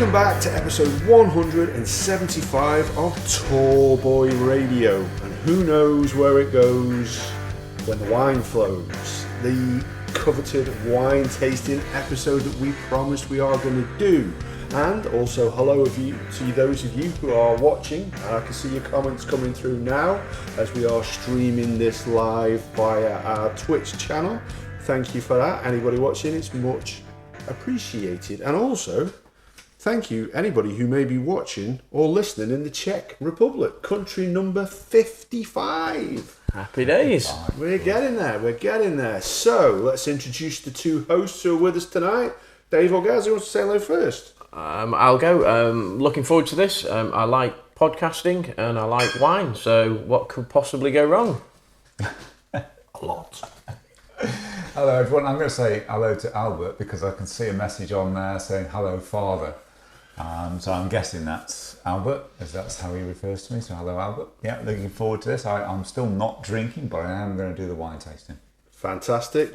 Welcome back to episode 175 of Tall Boy Radio, and who knows where it goes when the wine flows. The coveted wine tasting episode that we promised we are going to do. And also hello to those of you who are watching, and I can see your comments coming through now as we are streaming this live via our Twitch channel. Thank you for that. Anybody watching, it's much appreciated. And also thank you anybody who may be watching or listening in the Czech Republic, country number 55. Happy days. We're getting there. So let's introduce the two hosts who are with us tonight. Dave or Gaz, who wants to say hello first? I'll go. Looking forward to this. I like podcasting and I like wine, so what could possibly go wrong? A lot. Hello everyone, I'm going to say hello to Albert because I can see a message on there saying hello father. So I'm guessing that's Albert, as that's how he refers to me, so hello Albert. Yeah, looking forward to this. I'm still not drinking, but I am going to do the wine tasting. Fantastic.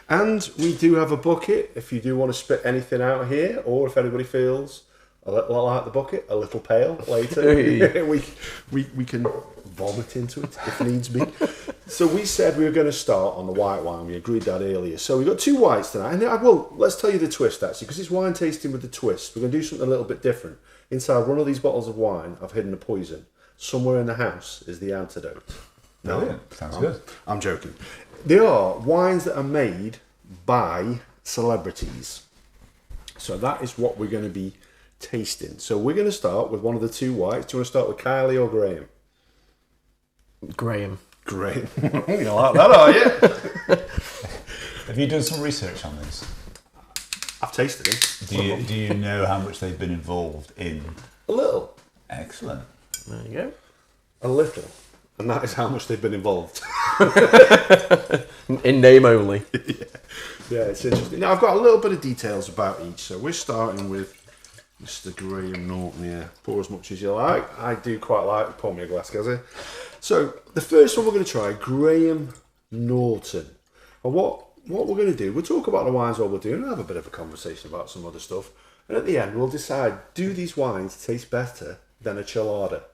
And we do have a bucket if you do want to spit anything out here, or if anybody feels a little like the bucket, a little pale later, we can vomit into it if needs be. So we said we were going to start on the white wine. We agreed that earlier. So we've got two whites tonight. And let's tell you the twist actually, because it's wine tasting with the twist. We're going to do something a little bit different. Inside one of these bottles of wine, I've hidden a poison. Somewhere in the house is the antidote. No, Brilliant. Sounds good. I'm joking. They are wines that are made by celebrities. So that is what we're going to be tasting. So we're going to start with one of the two whites. Do you want to start with Kylie or Graham? Graham. You like that, are you? Have you done some research on this? I've tasted them. Do you know how much they've been involved in? A little. Excellent. There you go. A little. And that is how much they've been involved. In name only. Yeah, it's interesting. Now, I've got a little bit of details about each. So we're starting with Mr. Graham Norton here. Pour as much as you like. I do quite like. Pour me a glass, Gazzy. So the first one we're going to try, Graham Norton. And what we're going to do, we'll talk about the wines while we're doing, and have a bit of a conversation about some other stuff. And at the end, we'll decide, do these wines taste better than a Chelada?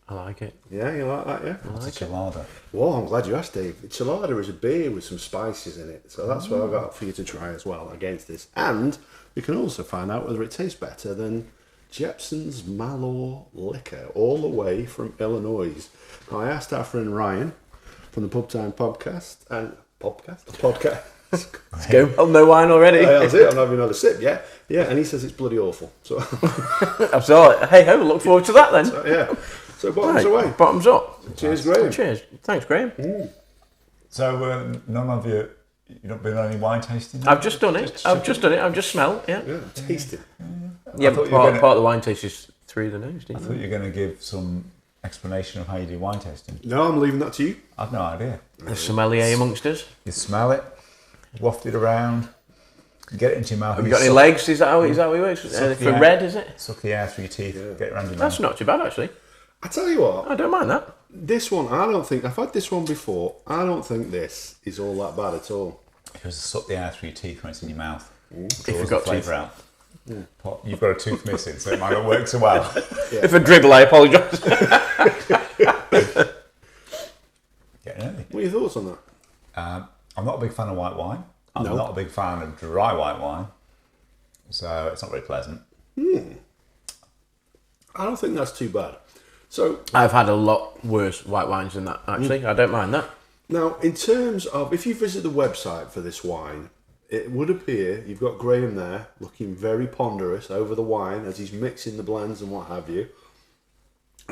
I like it. Yeah, you like that, yeah? What's a Chelada? Well, I'm glad you asked, Dave. Chelada is a beer with some spices in it. So that's what I've got for you to try as well against this. And we can also find out whether it tastes better than Jepson's Malor Liquor, all the way from Illinois. Now, I asked our friend Ryan from the Pub Time podcast. Let's go. Oh, no wine already. That's it. I'm having another sip, yeah. Yeah, and he says it's bloody awful. So, Absolutely. Hey ho, look forward to that then. So bottoms away. Bottoms up. Cheers, Graham. Cheers. Thanks, Graham. So none of you not been on any wine tasting? I've just done it. I've just smelled. Yeah. Yeah, taste it. Yeah, but part of the wine taste is through the nose, I didn't thought you? you were going to give some explanation of how you do wine tasting. No, I'm leaving that to you. I've no idea. The sommelier amongst us. You smell it, waft it around, get it into your mouth. Have you got any legs? Is that how it works? For red, is it? Suck the air through your teeth, get it around your mouth. That's not too bad, actually. I tell you what. I don't mind that. This one, I've had this one before. I don't think this is all that bad at all. If you suck the air through your teeth when it's in your mouth, If you've got flavour teeth. out. You've got a tooth missing, so it might not work so well. If I dribble, I apologise. What Getting early. are your thoughts on that? I'm not a big fan of white wine. I'm No. not a big fan of dry white wine, so it's not very pleasant. I don't think that's too bad. So I've had a lot worse white wines than that, actually. I don't mind that. now, in terms of, if you visit the website for this wine, it would appear you've got Graham there looking very ponderous over the wine as he's mixing the blends and what have you.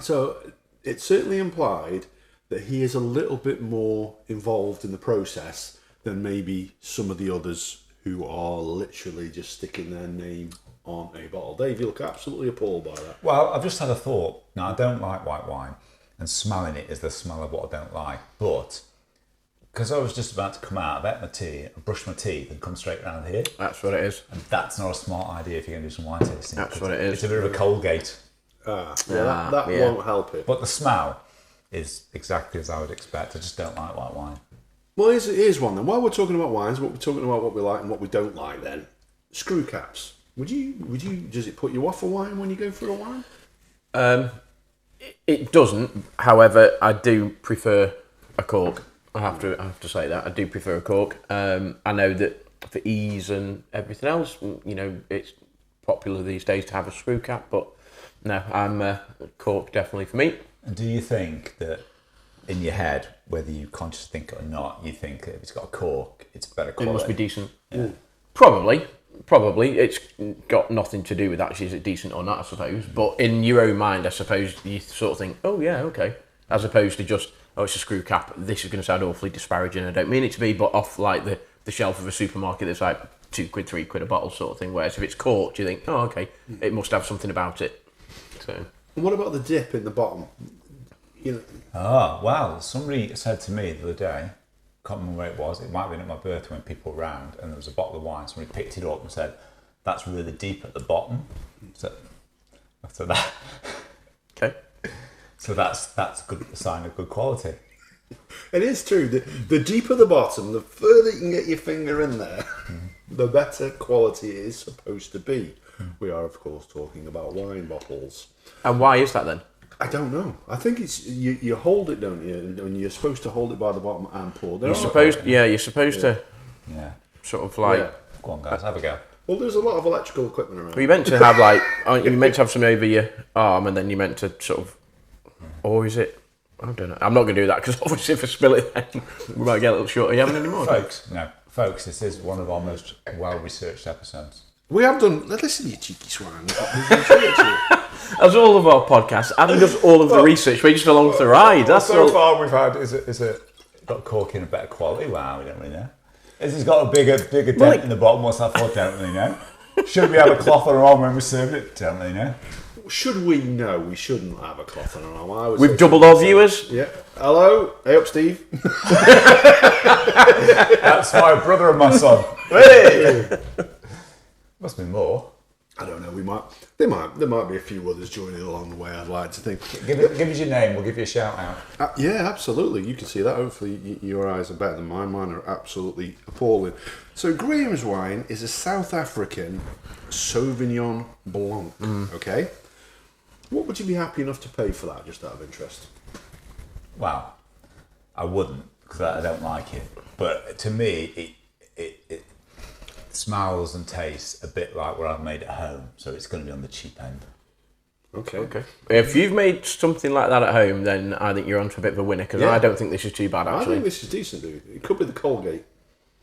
So it certainly implied that he is a little bit more involved in the process than maybe some of the others who are literally just sticking their name on a bottle. Dave, you look absolutely appalled by that. Well, I've just had a thought. Now, I don't like white wine, and smelling it is the smell of what I don't like. But because I was just about to come out, I've ate my tea, I brushed my teeth, and come straight round here. That's what it is. And that's not a smart idea if you're going to do some wine tasting. That's what it is. It's a bit of a Colgate. That yeah. won't help it. But the smell is exactly as I would expect. I just don't like white wine. Well, here's one then. While we're talking about wines, we're talking about what we like and what we don't like then. Screw caps. Would you? Does it put you off a wine when you go for a wine? It doesn't. However, I do prefer a cork. I have to say that I do prefer a cork. I know that for ease and everything else, it's popular these days to have a screw cap. But no, I'm cork definitely for me. And do you think that in your head, whether you consciously think it or not, you think that if it's got a cork, it's better quality? It must be decent. Yeah. Probably. It's got nothing to do with actually is it decent or not, I suppose. But in your own mind, I suppose you sort of think, oh yeah, okay, as opposed to just, oh, it's a screw cap. This is going to sound awfully disparaging. I don't mean it to be, but off like the shelf of a supermarket, that's like £2, £3 a bottle sort of thing. Whereas if it's corked, you think, oh, okay, it must have something about it. So. And what about the dip in the bottom? Oh, wow. Somebody said to me the other day, can't remember where it was, it might have been at my birthday when people were around, and there was a bottle of wine. Somebody picked it up and said, that's really deep at the bottom. So that. Okay. So that's a sign of good quality. It is true. The deeper the bottom, the further you can get your finger in there, the better quality it is supposed to be. We are, of course, talking about wine bottles. And why is that then? I don't know. I think it's you hold it, don't you? And you're supposed to hold it by the bottom and pour. You're supposed to. Yeah. Sort of like. Yeah. Go on, guys, have a go. Well, there's a lot of electrical equipment around. Well, you meant to have you meant to have some over your arm, and then you meant to sort of, or is it? I don't know. I'm not going to do that because obviously if I spill it, then we might get a little short of yamming anymore. Folks, this is one of our most well-researched episodes. We have done. Listen, you cheeky swine. As all of our podcasts, Adam does all of the research. We're just along for the ride. That's so all. far we've had is it got cork in a better quality? Wow, we don't really know. Is it's got a bigger dent in the bottom? What's that for? Don't really know. Should we have a cloth on our arm when we serve it? Don't really know. Should we? No, we shouldn't have a cloth on our arm. We've doubled our viewers. Yeah. Hello. Hey up, Steve. That's my brother and my son. Hey. Must be more. I don't know. There might be a few others joining along the way. I'd like to think. Give us your name. We'll give you a shout out. Yeah, absolutely. You can see that. Hopefully, your eyes are better than mine. Mine are absolutely appalling. So, Graham's wine is a South African Sauvignon Blanc. Okay. What would you be happy enough to pay for that? Just out of interest. Well, I wouldn't because I don't like it. But to me, it smells and tastes a bit like what I've made at home, so it's going to be on the cheap end. Okay. If you've made something like that at home, then I think you're onto a bit of a winner because I don't think this is too bad actually. I think this is decent, dude. It could be the Colgate.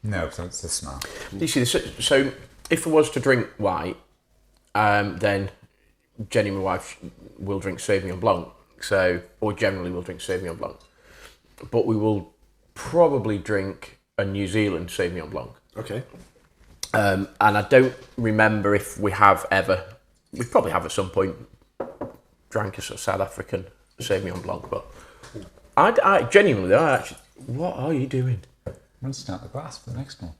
No, so it's the smell. You see, so if I was to drink white, then Jenny, my wife, will drink Sauvignon Blanc. Or generally will drink Sauvignon Blanc, but we will probably drink a New Zealand Sauvignon Blanc. Okay. And I don't remember if we probably have at some point drank a South African Sauvignon Blanc, but I genuinely, what are you doing? Rinsing out the glass for the next one.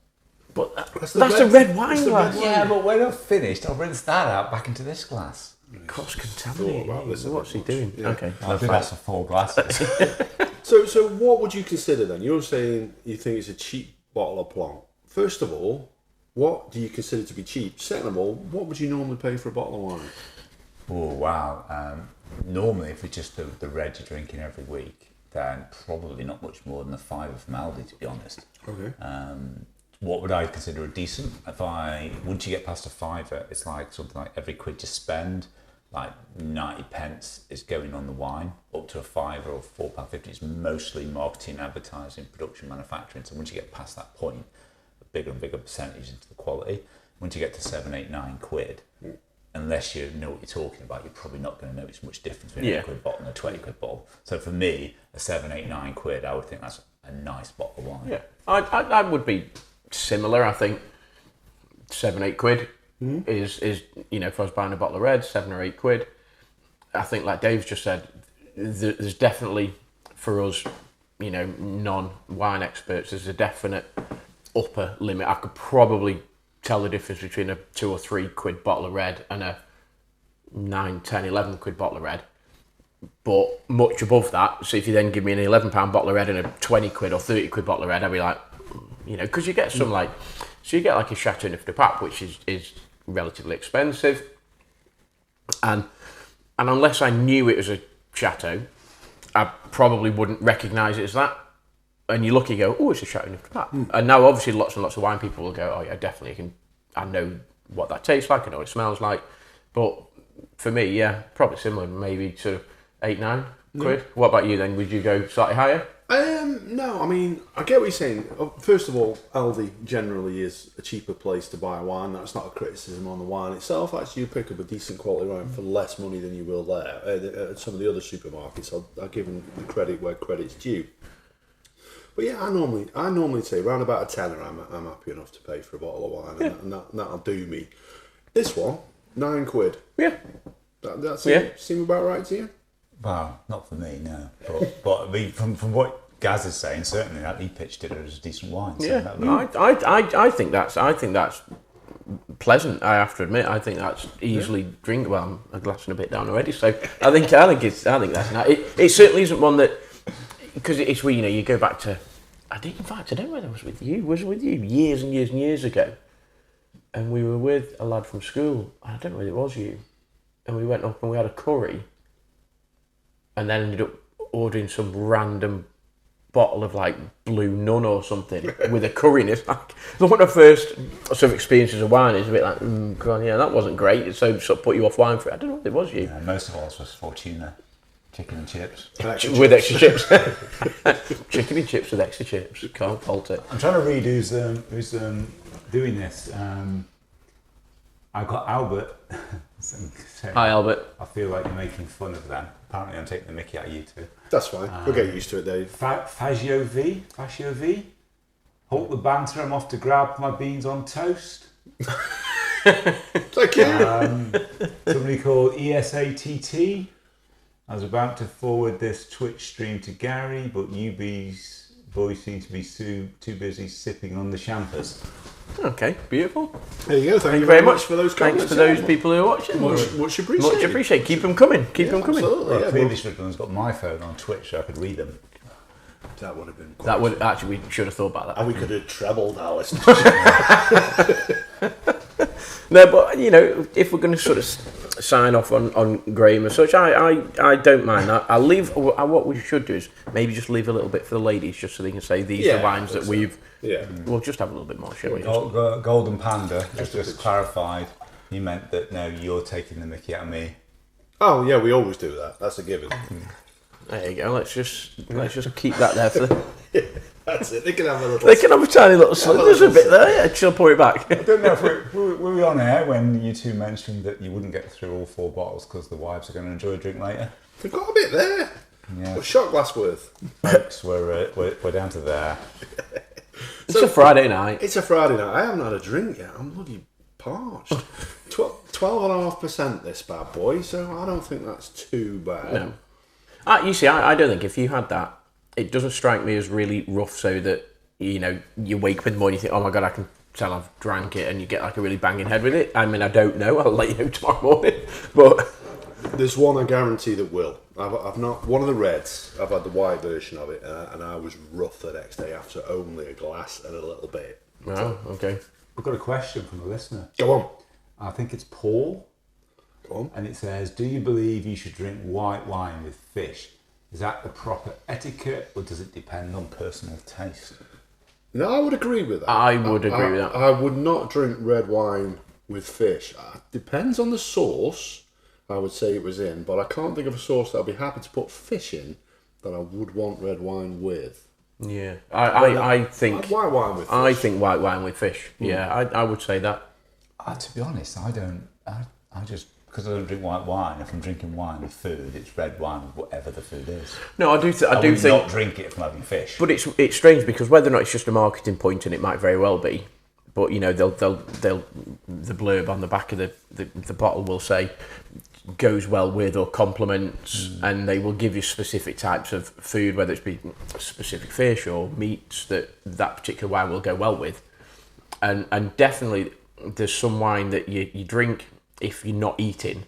But that's a red wine glass. Yeah, but when I've finished, I'll rinse that out back into this glass. Cross-contaminated. What's he doing? Yeah. Okay. I'll do that for 4 glasses. So what would you consider then? You're saying you think it's a cheap bottle of Blanc. First of all, what do you consider to be cheap? Second of all, what would you normally pay for a bottle of wine? Oh, wow. Normally, if it's just the red you're drinking every week, then probably not much more than a £5 from Aldi, to be honest. Okay. What would I consider a decent? Once you get past a £5, it's like something like every quid you spend, like 90 pence is going on the wine. Up to a £5 or £4.50 is mostly marketing, advertising, production, manufacturing. So once you get past that point, a bigger and bigger percentage into the quality. Once you get to 7, 8, 9 quid, unless you know what you're talking about, you're probably not going to notice much difference between a £8 bottle and a 20 quid bottle. So for me, a 7, 8, 9 quid, I would think that's a nice bottle of wine. Yeah, I would be similar. I think 7, 8 quid is if I was buying a bottle of red, 7 or 8 quid. I think, like Dave's just said, there's definitely for us, non-wine experts, there's a definite upper limit. I could probably tell the difference between a 2 or 3 quid bottle of red and a 9, 10, 11 quid bottle of red. But much above that, so if you then give me an £11 bottle of red and a 20 quid or 30 quid bottle of red, I'd be like, because you get some you get like a Chateau Neuf de Pape, which is relatively expensive. And unless I knew it was a Chateau, I probably wouldn't recognise it as that. And you look, you go, oh, it's a Chateau Neuf du Pape. And now obviously lots and lots of wine people will go, oh yeah, definitely, I know what that tastes like, I know what it smells like. But for me, yeah, probably similar, maybe to 8-9 quid. What about you then? Would you go slightly higher? No, I mean, I get what you're saying. First of all, Aldi generally is a cheaper place to buy wine. That's not a criticism on the wine itself. Actually, you pick up a decent quality wine for less money than you will there. At some of the other supermarkets, I'll give them the credit where credit's due. But yeah, I normally say around about a tenner, I'm happy enough to pay for a bottle of wine, and that'll do me. This one, 9 quid. Yeah. That seem about right to you? Well, not for me, no. But I mean, from what Gaz is saying, certainly that he pitched it as a decent wine. So Yeah, I think that's pleasant. I have to admit, I think that's easily drinkable. Well, I'm a glass and a bit down already, so I think that's nice. It certainly isn't one that, because it's where you go back to. I don't know whether it was with you. Was it with you years and years and years ago? And we were with a lad from school. I don't know whether it was you. And we went up and we had a curry. And then ended up ordering some random bottle of like Blue Nun or something with a curry in it. Like, one of the first sort of experiences of wine is a bit like, God, yeah, that wasn't great. So sort of put you off wine for it. I don't know if it was you. Yeah, most of ours was Fortuna, chicken and chips. With extra chips. Chicken and chips with extra chips. Can't fault it. I'm trying to read who's doing this. I've got Albert. Hi, Albert. I feel like you're making fun of them. Apparently, I'm taking the mickey out of you two. That's fine. We'll get used to it, Dave. Fagio V. Halt the banter. I'm off to grab my beans on toast. Thank you. Somebody called ESATT. I was about to forward this Twitch stream to Gary, but you boys seem to be too busy sipping on the champers. Okay, beautiful. There you go. Thank you very much for those comments. Thanks for those people who are watching. Much appreciated. Much appreciated. Keep them coming. Keep them coming. Absolutely. Well, clearly, Strickland's got my phone on Twitch, so I could read them. That would have been. That would actually, we should have thought about that. And we could have trebled our listeners. No, but if we're going to sort of sign off on Graham and such, I don't mind that. I'll leave. What we should do is maybe just leave a little bit for the ladies, just so they can say these are wines that we've. Yeah. We'll just have a little bit more, shall we? Golden Panda just clarified. He meant that no, you're taking the mickey out of me. Oh yeah, we always do that. That's a given. There you go. Let's just keep that there for the. Yeah, that's it. They can have a little. They can have a tiny little slip. There's a bit there. Yeah, she'll pour it back. I don't know if were we on air when you two mentioned that you wouldn't get through all 4 bottles because the wives are going to enjoy a drink later. They've got a bit there. Yeah. A shot glass worth. Folks, we're down to there. It's a Friday night. It's a Friday night. I haven't had a drink yet. I'm bloody parched. 12.5% this bad boy, so I don't think that's too bad. No. You see, I don't think if you had that, it doesn't strike me as really rough, so that you wake up in the morning, you think, oh my God, I can tell I've drank it, and you get like a really banging head with it. I mean, I don't know. I'll let you know tomorrow morning. But there's one I guarantee that will. I've not one of the reds. I've had the white version of it, and I was rough the next day after only a glass and a little bit. Oh, okay. We've got a question from a listener. Go on. I think it's Paul. Go on. And it says, do you believe you should drink white wine with fish? Is that the proper etiquette, or does it depend on personal taste? No, I would agree with that. I would agree with that. I would not drink red wine with fish. Depends on the sauce, I would say it was in, but I can't think of a sauce that I'd be happy to put fish in that I would want red wine with. Yeah, I think white wine with fish. I think white wine with fish. Yeah, I would say that. To be honest, I don't. I just, because I don't drink white wine. If I'm drinking wine with food, it's red wine with whatever the food is. No, I do would think not drink it from having fish. But it's strange because whether or not it's just a marketing point, and it might very well be, but they'll the blurb on the back of the bottle will say goes well with or complements, and they will give you specific types of food, whether it's be specific fish or meats that particular wine will go well with, and definitely there's some wine that you drink if you're not eating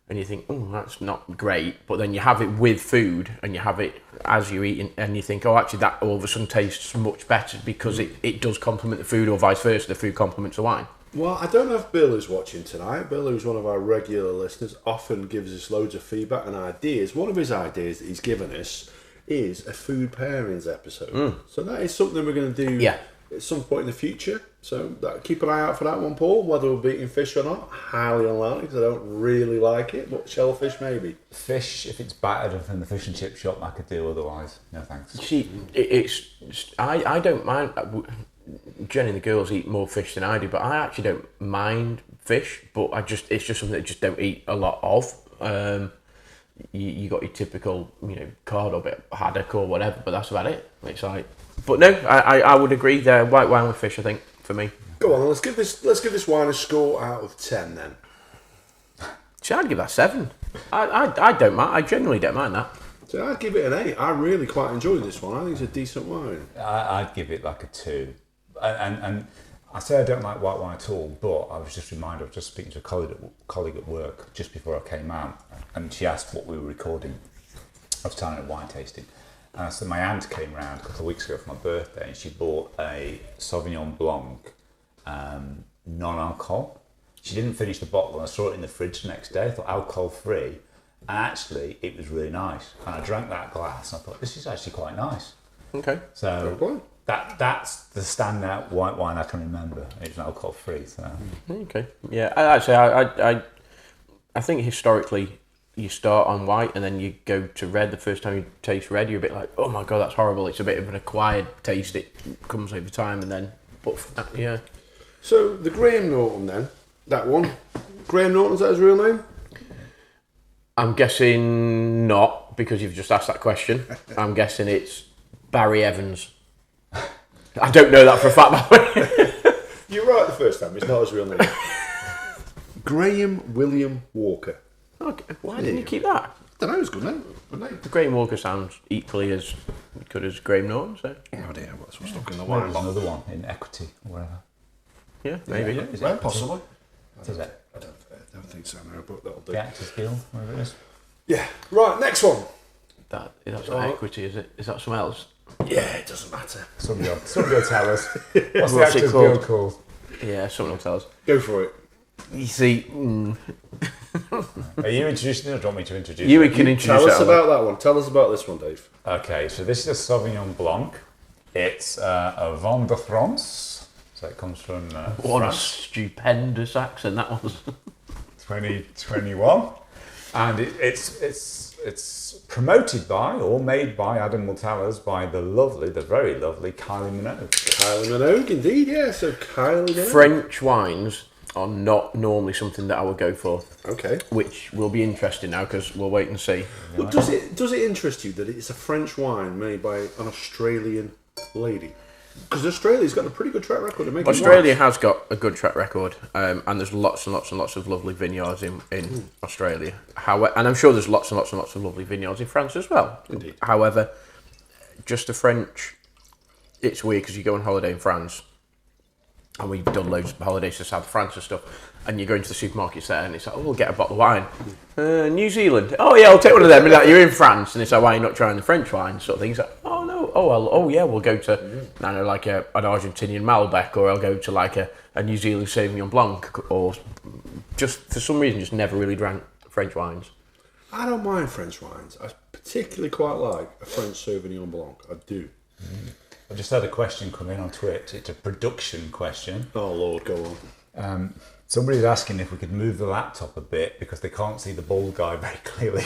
and you think, oh, that's not great, but then you have it with food and you have it as you're eating and you think, oh, actually that all of a sudden tastes much better because it does complement the food, or vice versa, the food complements the wine. Well, I don't know if Bill is watching tonight. Bill, who's one of our regular listeners, often gives us loads of feedback and ideas. One of his ideas that he's given us is a food pairings episode. So that is something we're going to do at some point in the future. So keep an eye out for that one, Paul. Whether we're eating fish or not, highly unlikely because I don't really like it, but shellfish maybe. Fish, if it's battered from the fish and chip shop, I could do otherwise. No thanks. See, I don't mind. Jenny and the girls eat more fish than I do, but I actually don't mind fish. But it's just something that I just don't eat a lot of. You got your typical, cod or bit haddock or whatever, but that's about it. It's like, but no, I would agree there. White wine with fish, I think, for me. Go on, let's give this wine a score out of 10 then. See, I'd give that 7. I don't mind. I genuinely don't mind that. So I'd give it an 8. I really quite enjoyed this one. I think it's a decent wine. I'd give it like a 2. And I say I don't like white wine at all, but I was just reminded, I was just speaking to a colleague at work just before I came out, and she asked what we were recording. I was telling her wine tasting. And I said my aunt came round a couple of weeks ago for my birthday, and she bought a Sauvignon Blanc, non-alcohol. She didn't finish the bottle, and I saw it in the fridge the next day. I thought alcohol-free, and actually it was really nice. And I drank that glass, and I thought, this is actually quite nice. Okay. So that's the standout white wine I can remember. It's alcohol-free. So. Okay. Yeah. I think historically you start on white and then you go to red. The first time you taste red, you're a bit like, oh my god, that's horrible. It's a bit of an acquired taste. It comes over time, and then, yeah. So the Graham Norton then, that one. Graham Norton, is that his real name? I'm guessing not, because you've just asked that question. I'm guessing it's Barry Evans. I don't know that for a fact, by the way. You're right the first time, it's not his real name. Graham William Walker. Okay. Why didn't you keep that? I don't know, it's a good name. Good name. Graham Walker sounds equally as good as Graham Norton, so. Oh dear, what's stuck in the Well, wine there's lot? another one in Equity or whatever. Yeah, maybe. Is it Well, Equity? possibly. Is it? I don't think so, no, but that'll do. The Actors Guild, whatever it is. Yeah, right, next one. That's not equity, is it? Is that something else? Yeah, it doesn't matter. Somebody will tell us. What's the What's it Actors called? Guild called? Yeah, someone will tell us. Go for it. You see, Are you introducing it or do you want me to introduce you it? can introduce Tell us it. about that one. Tell us about this one, Dave. Okay, so this is a Sauvignon Blanc. It's a Vin de France. So it comes from What a France, stupendous accent that was. 2021. And it's promoted by or made by, Adam will tell us, by the very lovely Kylie Minogue. Kylie Minogue, indeed, yeah. So Kylie Minogue. French wines are not normally something that I would go for, Okay. which will be interesting now because we'll wait and see. Well, does it interest you that it's a French wine made by an Australian lady? Because Australia's got a pretty good track record of making Australia wines. has got a good track record, and there's lots and lots and lots of lovely vineyards in Australia. However, and I'm sure there's lots and lots and lots of lovely vineyards in France as well. Indeed. However, just the French, it's weird because you go on holiday in France, and we've done loads of holidays to South France and stuff, and you go into the supermarkets there, and it's like, oh, we'll get a bottle of wine. New Zealand. Oh, yeah, I'll take one of them. And like, you're in France, and it's like, why are you not trying the French wine? Sort of thing. It's like, oh, no. Oh, well, oh, yeah, we'll go to, I don't know, like an Argentinian Malbec, or I'll go to like a New Zealand Sauvignon Blanc, or just, for some reason, just never really drank French wines. I don't mind French wines. I particularly quite like a French Sauvignon Blanc. I do. I just had a question come in on Twitch. It's a production question. Oh, Lord, go on. Somebody's asking if we could move the laptop a bit because they can't see the bald guy very clearly.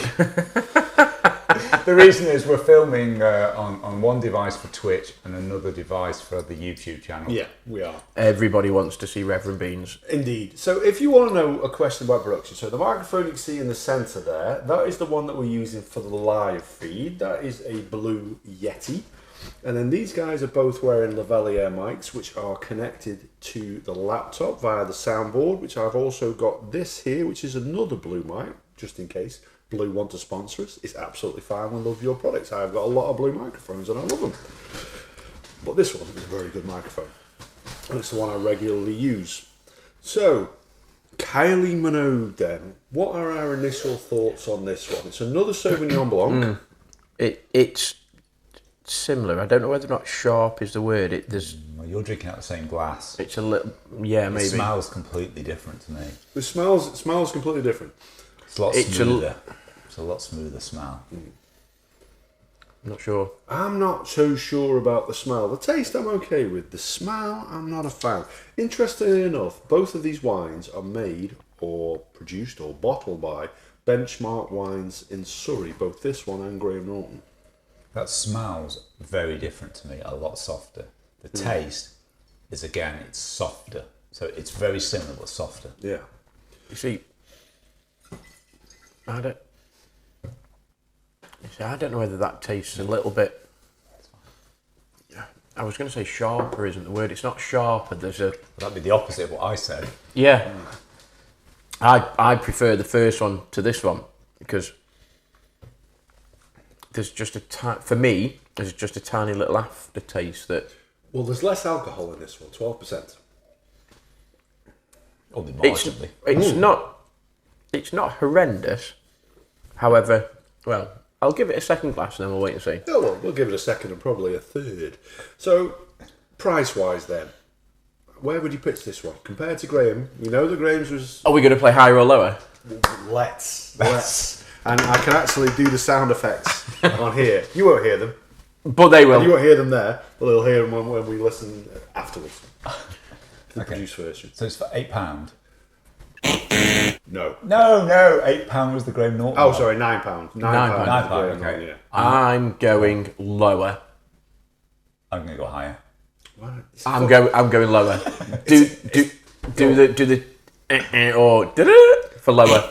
The reason is we're filming on one device for Twitch and another device for the YouTube channel. Yeah, we are. Everybody wants to see Reverend Beans. Indeed. So if you want to know a question about production, so the microphone you can see in the centre there, that is the one that we're using for the live feed. That is a Blue Yeti. And then these guys are both wearing lavalier mics, which are connected to the laptop via the soundboard, which I've also got this here, which is another Blue mic, just in case Blue want to sponsor us. It's absolutely fine. We love your products. I've got a lot of Blue microphones and I love them. But this one is a very good microphone. And it's the one I regularly use. So, Kylie Minogue then. What are our initial thoughts on this one? It's another Sauvignon Blanc. It's similar. I don't know whether or not sharp is the word. Well, you're drinking out the same glass. It's a little, yeah, maybe. It smells completely different to me. It smells completely different. It's a lot smoother. It's a lot smoother smell. I'm not sure. I'm not so sure about the smell. The taste I'm okay with. The smell, I'm not a fan. Interestingly enough, both of these wines are made or produced or bottled by Benchmark Wines in Surrey, both this one and Graham Norton. That smells very different to me, a lot softer. The taste is, again, it's softer. So it's very similar but softer. Yeah. You see, I don't know whether that tastes a little bit. I was going to say sharper isn't the word. It's not sharper. That'd be the opposite of what I said. Yeah. I prefer the first one to this one because there's just for me, there's just a tiny little aftertaste that. Well, there's less alcohol in this one, 12%. Only marginally. It's not horrendous. However, well, I'll give it a second glass and then we'll wait and see. Oh, well, we'll give it a second and probably a third. So, price-wise then, where would you pitch this one? Compared to Graham, you know that Graham's was... Are we going to play higher or lower? Let's. And I can actually do the sound effects on here. You won't hear them. But they will. You won't hear them there, but they'll hear them when we listen afterwards. The produced version. So it's for £8. No. No, £8 was the Graham Norton. Oh, one. sorry, £9. £9. £9, okay. Yeah. I'm going lower. I'm going to go higher. I'm going lower. do the or for lower.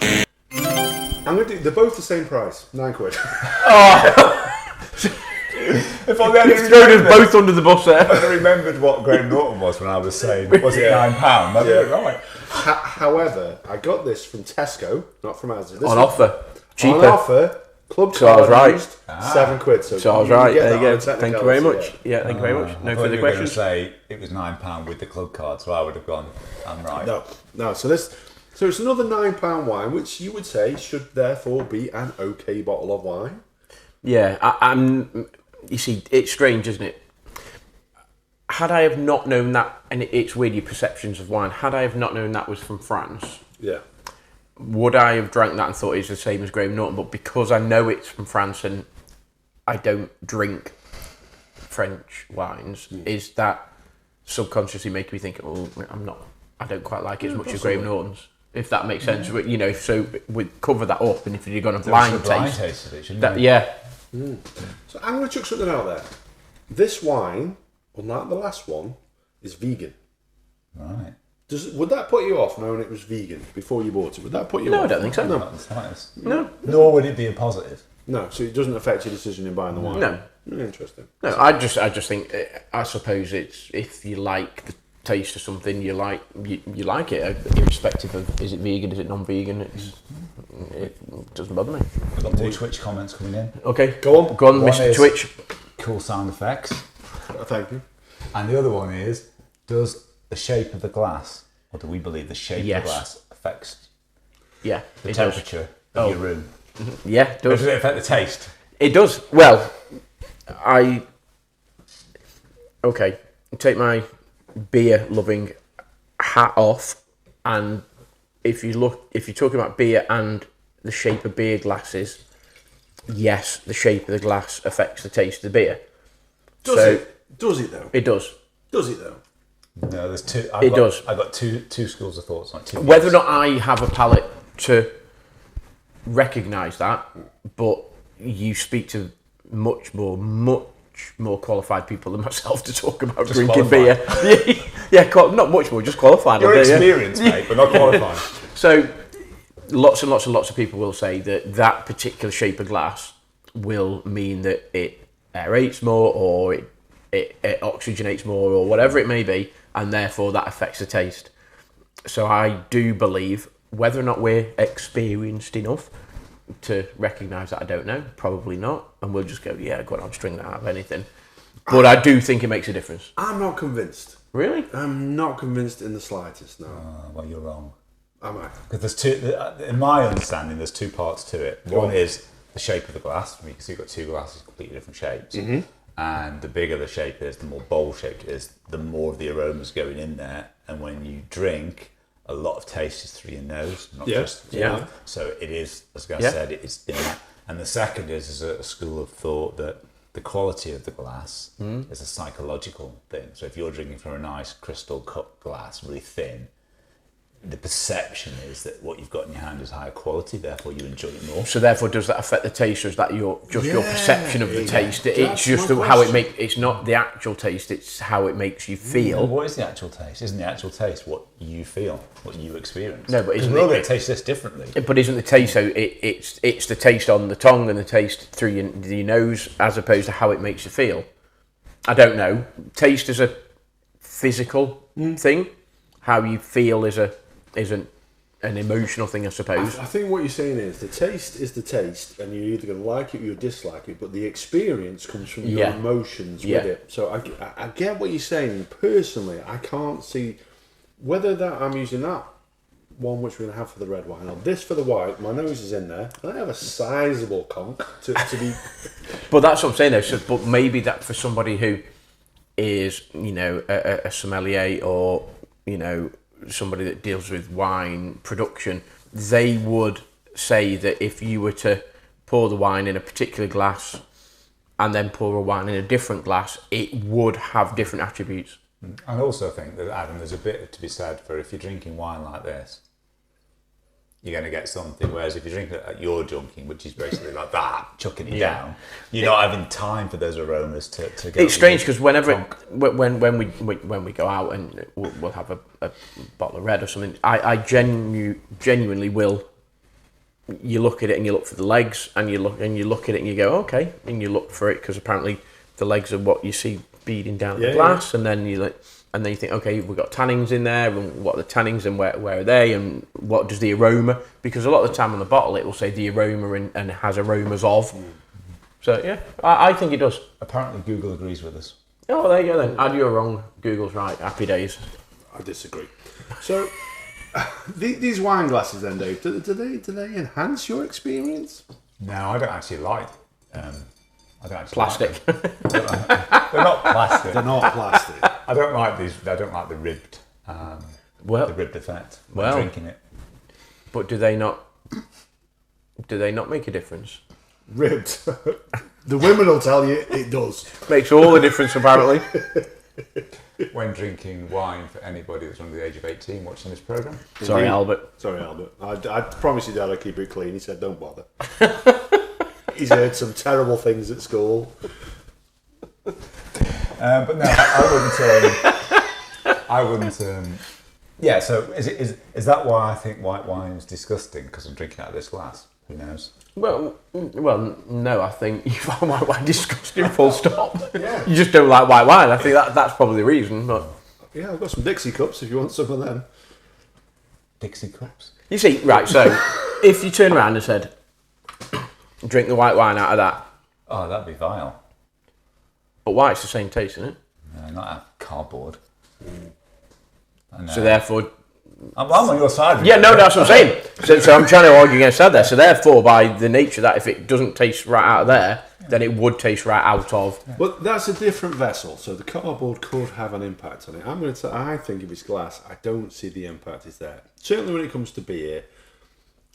I'm going to do, they're both the same price, £9. If I hadn't Thrown us both under the bus there. I remembered what Graham Norton was when I was saying, was it £9? I'd be right. However, I got this from Tesco, not from Asda. On offer. Cheaper. On offer. Club So I was card right. used, £7. So I was right. get There you that go. on Thank you very technicality, much. Yeah, thank you very much. No I thought further you were going to questions. say it was £9 with the club card, so I would have gone, I'm right. No. So it's another £9 wine, which you would say should therefore be an okay bottle of wine. Yeah, I'm. You see, it's strange, isn't it? Had I have not known that, and it's weird your perceptions of wine. Had I have not known that was from France, Yeah. would I have drank that and thought it's the same as Graham Norton? But because I know it's from France and I don't drink French wines, is that subconsciously making me think, oh, I don't quite like it as much as Graham Norton's. If that makes sense, you know. So we cover that up, and if you're going to blind taste, of it, shouldn't that, you? yeah. So I'm going to chuck something out there. This wine, unlike the last one, is vegan. Right. Would that put you off knowing it was vegan before you bought it? Would that put you off? No, I don't think so. Not the slightest. No. Nor would it be a positive. No, so it doesn't affect your decision in buying the wine? No. Interesting. No, I just think, I suppose it's if you like the taste of something, you like it, irrespective of is it vegan, is it non-vegan. It doesn't bother me. We've got more Twitch comments coming in. Okay, Go on, One Mr. is- Twitch. Cool sound effects. Thank you. And the other one is, does the shape of the glass, or do we believe the shape Yes. of the glass affects Yeah, the it does. temperature of your room? Yeah, it Or does. does it affect the taste? It does. Well, take my beer loving hat off, and if you're talking about beer and the shape of beer glasses, yes, the shape of the glass affects the taste of the beer. Does So- it? Does it though? It does. Does it though? No, there's two. does. I've got two schools of thoughts on it. Whether or not I have a palate to recognise that, but you speak to much more qualified people than myself to talk about Just drinking qualified. beer. not much more, just qualified. You're on beer, yeah. experienced, mate, but not qualified. So, lots and lots and lots of people will say that particular shape of glass will mean that it aerates more, or it oxygenates more, or whatever it may be, and therefore that affects the taste. So I do believe, whether or not we're experienced enough to recognise that, I don't know, probably not, and we'll just go, yeah, go on, I'll string that out of anything. But I do think it makes a difference. I'm not convinced. Really? I'm not convinced in the slightest, no. Well, you're wrong. Am I? Because there's two. In my understanding, there's two parts to it. One is the shape of the glass. You can see you've got two glasses, completely different shapes. And the bigger the shape is, the more bowl shaped it is, the more of the aroma's going in there. And when you drink, a lot of taste is through your nose, not just the mouth. So it is, as I said, it's in that. And the second is a school of thought that the quality of the glass is a psychological thing. So if you're drinking from a nice crystal cup glass, really thin, the perception is that what you've got in your hand is higher quality, therefore you enjoy it more. So therefore, does that affect the taste, or is that your perception of the taste? It's just how it makes. It's not the actual taste; it's how it makes you feel. Well, what is the actual taste? Isn't the actual taste what you feel, what you experience? No, but we're all going to taste this differently. But isn't the taste so? It's the taste on the tongue and the taste through your nose, as opposed to how it makes you feel. I don't know. Taste is a physical thing. How you feel is an emotional thing, I suppose. I think what you're saying is the taste is the taste, and you're either going to like it or you dislike it, but the experience comes from your emotions with it. So I get what you're saying. Personally, I can't see whether that I'm using that one which we're going to have for the red wine or this for the white. My nose is in there, and I have a sizable conch to be. But that's what I'm saying though. So, but maybe that for somebody who is, a sommelier or, somebody that deals with wine production, they would say that if you were to pour the wine in a particular glass and then pour a wine in a different glass, it would have different attributes. I also think that, Adam, there's a bit to be said for if you're drinking wine like this, you're going to get something, whereas if you drink it like you're drinking, which is basically like that, chucking it down, you're not having time for those aromas to get. It's strange because when we go out and we'll have a bottle of red or something, I genuinely will. You look at it and you look for the legs, and you look at it and you go, okay, and you look for it because apparently the legs are what you see beading down the glass, and then you think, okay, we've got tannins in there, and what are the tannins and where are they, and what does the aroma, because a lot of the time on the bottle it will say the aroma and it has aromas of. So yeah, I think it does. Apparently Google agrees with us. Oh, there you go then. You're wrong. Google's right. Happy days. I disagree. So these wine glasses then, Dave, do they enhance your experience? No, I don't actually like Plastic. Like they're not plastic. They're not plastic. I don't like these. I don't like the ribbed. The ribbed effect when drinking it. But do they not make a difference? Ribbed. The women will tell you it does. Makes all the difference apparently. When drinking wine for anybody that's under the age of 18 watching this programme. Sorry, Albert. I promise you, Dad, I'll keep it clean. He said, don't bother. He's heard some terrible things at school. But no, I wouldn't. Yeah. So is that why I think white wine is disgusting? Because I'm drinking out of this glass. Who knows? Well, no. I think you find white wine disgusting. Full stop. Yeah. You just don't like white wine. I think that's probably the reason. But yeah, I've got some Dixie cups if you want some of them. Dixie cups. You see, right? So if you turn around and said, "Drink the white wine out of that," oh, that'd be vile. But white's the same taste, isn't it? No, not out of cardboard. So therefore, I'm on your side. Yeah, no, that's what I'm saying. So I'm trying to argue against that there. So therefore, by the nature that if it doesn't taste right out of there, then it would taste right out of. But that's a different vessel, so the cardboard could have an impact on it. I think if it's glass, I don't see the impact is there. Certainly when it comes to beer,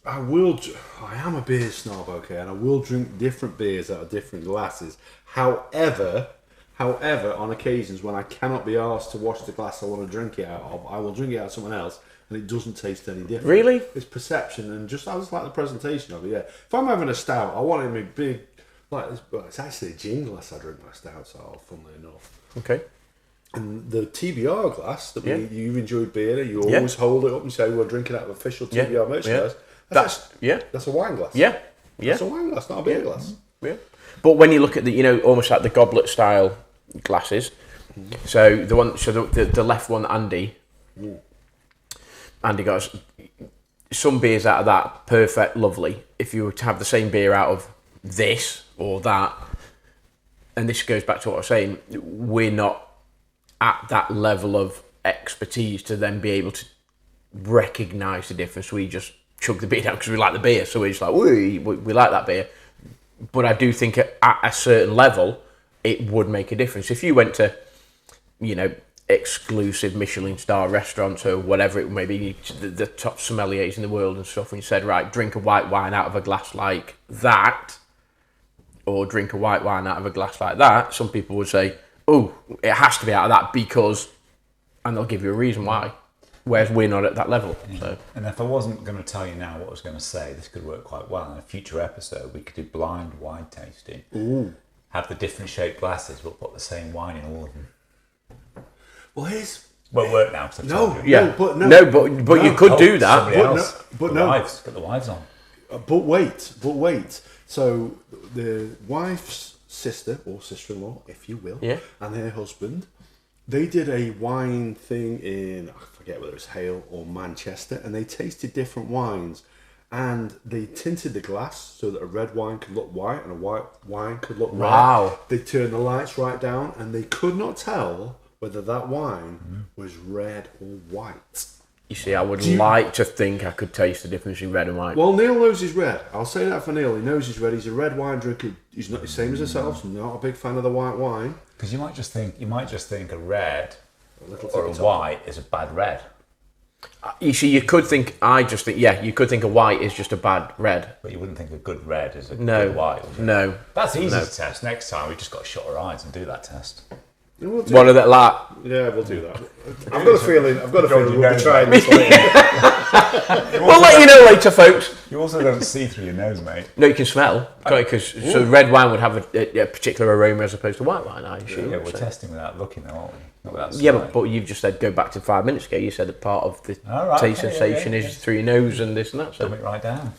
I am a beer snob, okay, and I will drink different beers out of different glasses. However, on occasions when I cannot be asked to wash the glass I want to drink it out of, I will drink it out of someone else, and it doesn't taste any different. Really? It's perception, and I just like the presentation of it, yeah. If I'm having a stout, I want it in a big, like this, but it's actually a gin glass I drink my stouts out of, funnily enough. Okay. And the TBR glass that you've enjoyed beer, you always hold it up and say, we're drinking out of official TBR merchandise. That's a wine glass. Yeah. That's a wine glass, not a beer glass. Yeah. But when you look at the, almost like the goblet style glasses, so the one, the left one, Andy got some beers out of that, perfect, lovely. If you were to have the same beer out of this or that, and this goes back to what I was saying, we're not at that level of expertise to then be able to recognise the difference. We just chug the beer down because we like the beer, so we're just like, we like that beer. But I do think at a certain level, it would make a difference. If you went to, you know, exclusive Michelin star restaurants or whatever it may be, the top sommeliers in the world and stuff, and you said, right, drink a white wine out of a glass like that, or drink a white wine out of a glass like that, some people would say, oh, it has to be out of that because, and they'll give you a reason why. Whereas we're not at that level. So. And if I wasn't going to tell you now what I was going to say, this could work quite well. In a future episode, we could do blind wine tasting. Ooh. Have the different shaped glasses, but put the same wine in all of them. Well, here's... Won't work now. No, yeah. but you could do that. Somebody else. Get the wives on. But wait. So the wife's sister or sister-in-law, if you will, yeah, and her husband, they did a wine thing in, I forget whether it was Hale or Manchester, and they tasted different wines. And they tinted the glass so that a red wine could look white and a white wine could look red. Wow. They turned the lights right down and they could not tell whether that wine was red or white. You see, I would like to think I could taste the difference between red and white. Well, Neil knows he's red. I'll say that for Neil. He knows he's red. He's a red wine drinker. He's not the same as ourselves. Not a big fan of the white wine. Because you might just think a red or a white is a bad red. You see, you could think you could think a white is just a bad red. But you wouldn't think a good red is a No. good white. would you? No. That's easy to test. Next time, we just got to shut our eyes and do that test. We'll do One of that, like, Yeah, we'll do that. I've got a feeling we'll be trying this later. we'll let you know later, folks. You also don't see through your nose, mate. No, you can smell. So red wine would have a particular aroma as opposed to white wine, I assume. Yeah, we're So- testing without looking, though, aren't we? Not without Yeah, smelling. but you've just said go back to 5 minutes ago. You said that part of the All right, taste okay, sensation yeah. is through your nose and this and that. Dumb So it right down.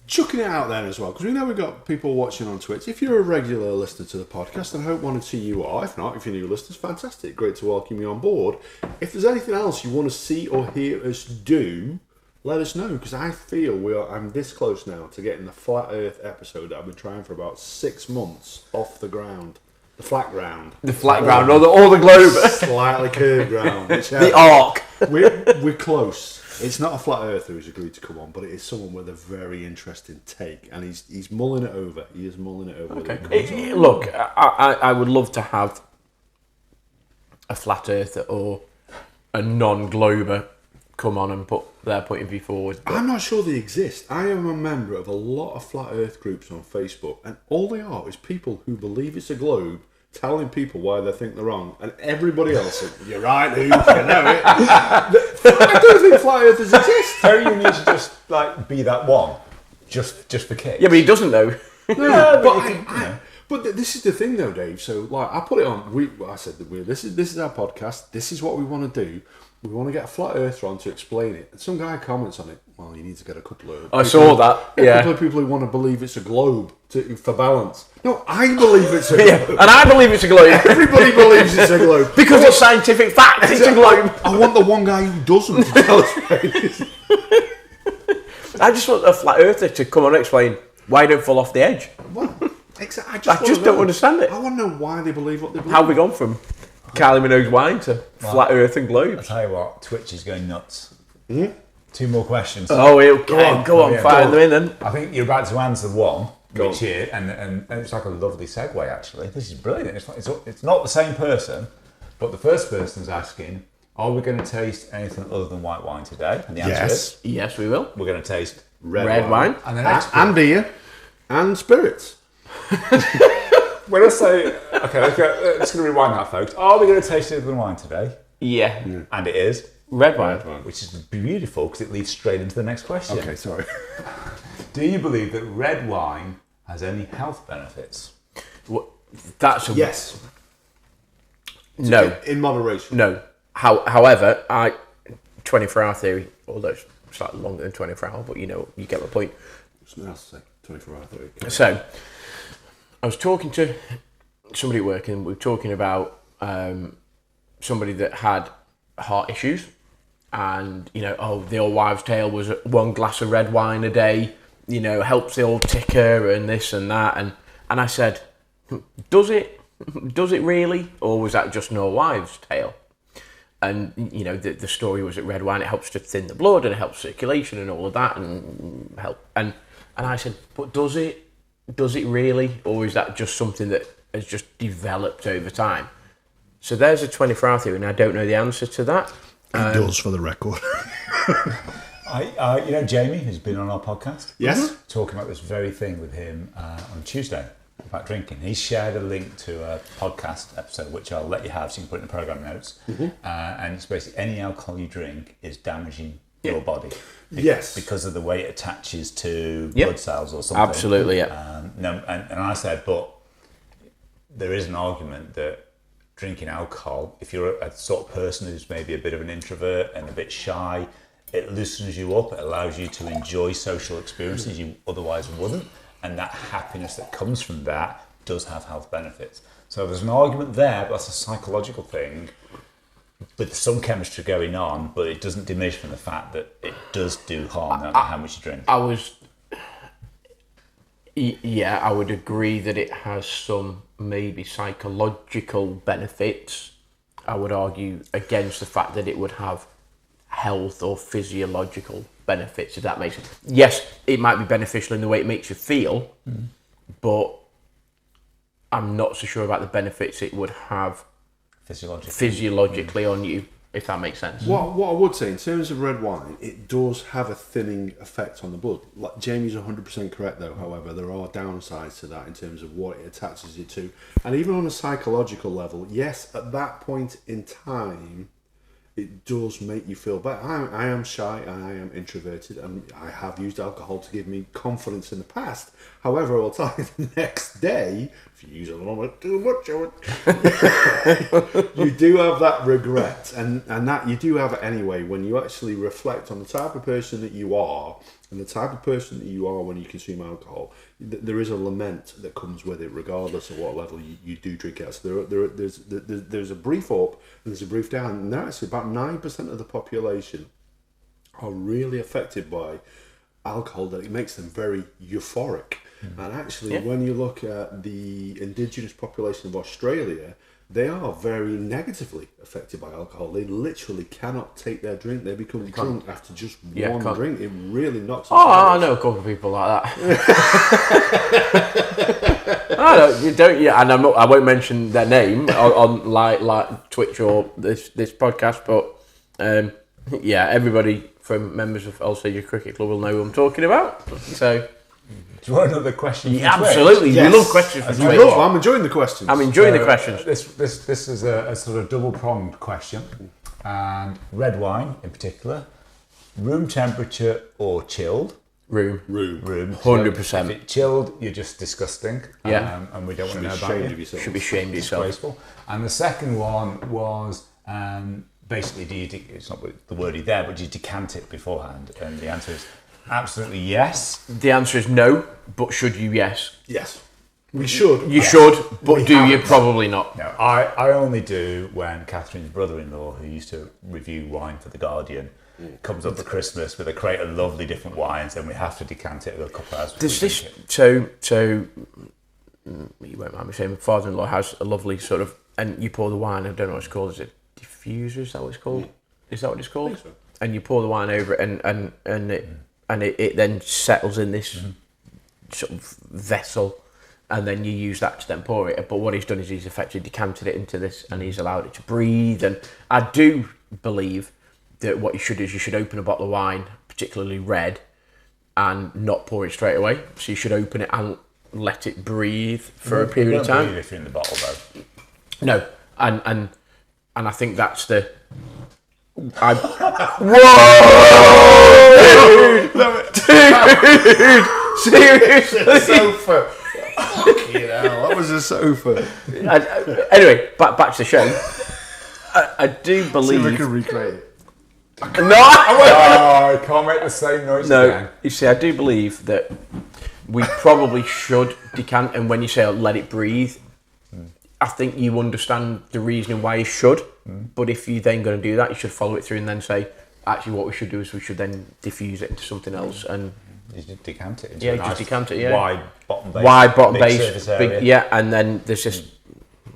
Chucking it out then as well, because we know we've got people watching on Twitch. If you're a regular listener to the podcast, and I hope one or two you are. If not, if you're new listeners, fantastic. Great to welcome you on board. If there's anything else you want to see or hear us do, let us know, because I feel I'm this close now to getting the Flat Earth episode that I've been trying for about 6 months off the ground. The flat ground. the flat ground or the globe, Slightly curved ground. the arc. We're close. It's not a flat earther who's agreed to come on, but it is someone with a very interesting take, and he's mulling it over. He is mulling it over. Okay. Look, I would love to have a flat earther or a non-glober come on and put their point of view forward. But I'm not sure they exist. I am a member of a lot of flat earth groups on Facebook, and all they are is people who believe it's a globe telling people why they think they're wrong, and everybody else says, you're right, Luke, you know it. I don't think flat earthers exist. Don't you need to just be that one, just for kicks? yeah, but he doesn't though. No, but this is the thing though, Dave. So I put it on. I said that this is our podcast. This is what we want to do. We want to get a flat earther on to explain it. And some guy comments on it. Well, you need to get a couple of. I saw that. A Yeah. couple of people who want to believe it's a globe for balance. No, I believe it's a globe. Yeah, and I believe it's a globe Everybody believes it's a globe because it's scientific fact. It's a globe. I want the one guy who doesn't to tell us what it is. I just want a flat earther to come on and explain why you don't fall off the edge. Well, exactly. I just don't understand it. I want to know why they believe what they believe. How have we gone from Kylie Minogue's wine to flat earth and I'll globes? tell you what, Twitch is going nuts. 2 more questions. Oh, okay. Go on, Yeah, fire go them in then. I think you're about to answer one, Go which here, and it's like a lovely segue actually. This is brilliant. It's not the same person, but the first person's asking, are we going to taste anything other than white wine today? And the answer is, Yes, we will. we're going to taste Red wine. And the next and beer and spirits. when I say, okay, let's go, just going to rewind that, folks. Are we going to taste other than wine today? Yeah. And it is, Red wine. which is beautiful because it leads straight into the next question. Okay, sorry. Do you believe that red wine has any health benefits? That's a Yes. no. In moderation. No. However, 24-hour theory, although it's slightly longer than 24 hour, but you get my point. Something else to say. 24 hour theory. So, I was talking to somebody at work, and we were talking about somebody that had heart issues, and the old wives' tale was 1 glass of red wine a day, helps the old ticker and this and that, and I said, does it really, or was that just an old wives' tale? And the story was that red wine, it helps to thin the blood and it helps circulation and all of that and I said, but does it really, or is that just something that has just developed over time. So there's a 24-hour theory, and I don't know the answer to that. It does, for the record. Jamie, who's been on our podcast, Yes. talking about this very thing with him on Tuesday about drinking. He shared a link to a podcast episode, which I'll let you have, so you can put it in the program notes. And it's basically any alcohol you drink is damaging your body. Yes. Because of the way it attaches to blood cells or something. Absolutely, yeah. And I said, but there is an argument that drinking alcohol, if you're a sort of person who's maybe a bit of an introvert and a bit shy, it loosens you up, it allows you to enjoy social experiences you otherwise wouldn't, and that happiness that comes from that does have health benefits. So there's an argument there, but that's a psychological thing with some chemistry going on, but it doesn't diminish from the fact that it does do harm no matter how much you drink. I would agree that it has some maybe psychological benefits. I would argue against the fact that it would have health or physiological benefits, if that makes sense. Yes, it might be beneficial in the way it makes you feel, but I'm not so sure about the benefits it would have physiologically on you, if that makes sense. What I would say, in terms of red wine, it does have a thinning effect on the blood. Like Jamie's 100% correct, though. However, there are downsides to that in terms of what it attaches you to, and even on a psychological level. Yes, at that point in time, it does make you feel better. I am shy and I am introverted, and I have used alcohol to give me confidence in the past. However, I will tell you the next day, if you use a little bit too much of it, you do have that regret, and that you do have it anyway when you actually reflect on the type of person that you are and the type of person that you are when you consume alcohol. There is a lament that comes with it, regardless of what level you do drink it. So there's a brief up and there's a brief down, and actually about 9% of the population are really affected by alcohol, that it makes them very euphoric. And actually, when you look at the indigenous population of Australia, they are very negatively affected by alcohol. They literally cannot take their drink. They become drunk after just one drink. It really knocks them I know a couple of people like that. And I won't mention their name on like Twitch or this podcast, but everybody from members of Old Sager Cricket Club will know who I'm talking about. So. Do you want another question? Absolutely. Yes. We love questions from Twitch. I'm enjoying the questions. I'm enjoying the questions. This is a sort of double-pronged question. And red wine, in particular, room temperature or chilled? Room. 100%. If it's chilled, you're just disgusting. Yeah. And we don't want to know about you. Should be ashamed of yourself. Disgraceful. And the second one was... basically, it's not the wording there, but do you decant it beforehand? And the answer is absolutely yes. The answer is no, but should you? Yes. Yes. We should. You should, but do you? Probably not. No, I only do when Catherine's brother-in-law, who used to review wine for The Guardian, comes up for Christmas with a crate of lovely different wines, and we have to decant it a couple of hours. There's this, so you won't mind me saying, my father-in-law has a lovely sort of, and you pour the wine, I don't know what it's called, is it diffuser, is that what it's called? Is that what it's called? I think so. And you pour the wine over it, and it then settles in this sort of vessel, and then you use that to then pour it. But what he's done is he's effectively decanted it into this, and he's allowed it to breathe. And I do believe that what you should do is you should open a bottle of wine, particularly red, and not pour it straight away. So you should open it and let it breathe for a period of time. If you're in the bottle, though. No, and I think that's the. Whoa! Dude! Seriously? Sofa. Fucking hell, that was a sofa. Anyway, back to the show. I do believe. See if I can recreate it. No! I can't make the same noise again. You see, I do believe that we probably should decant, and when you say let it breathe, I think you understand the reasoning why you should. But if you're then going to do that, you should follow it through and then say, actually, what we should do is we should then diffuse it into something else. And you just decant it into a nice decant it, wide bottom base. Wide bottom base, big, and then there's just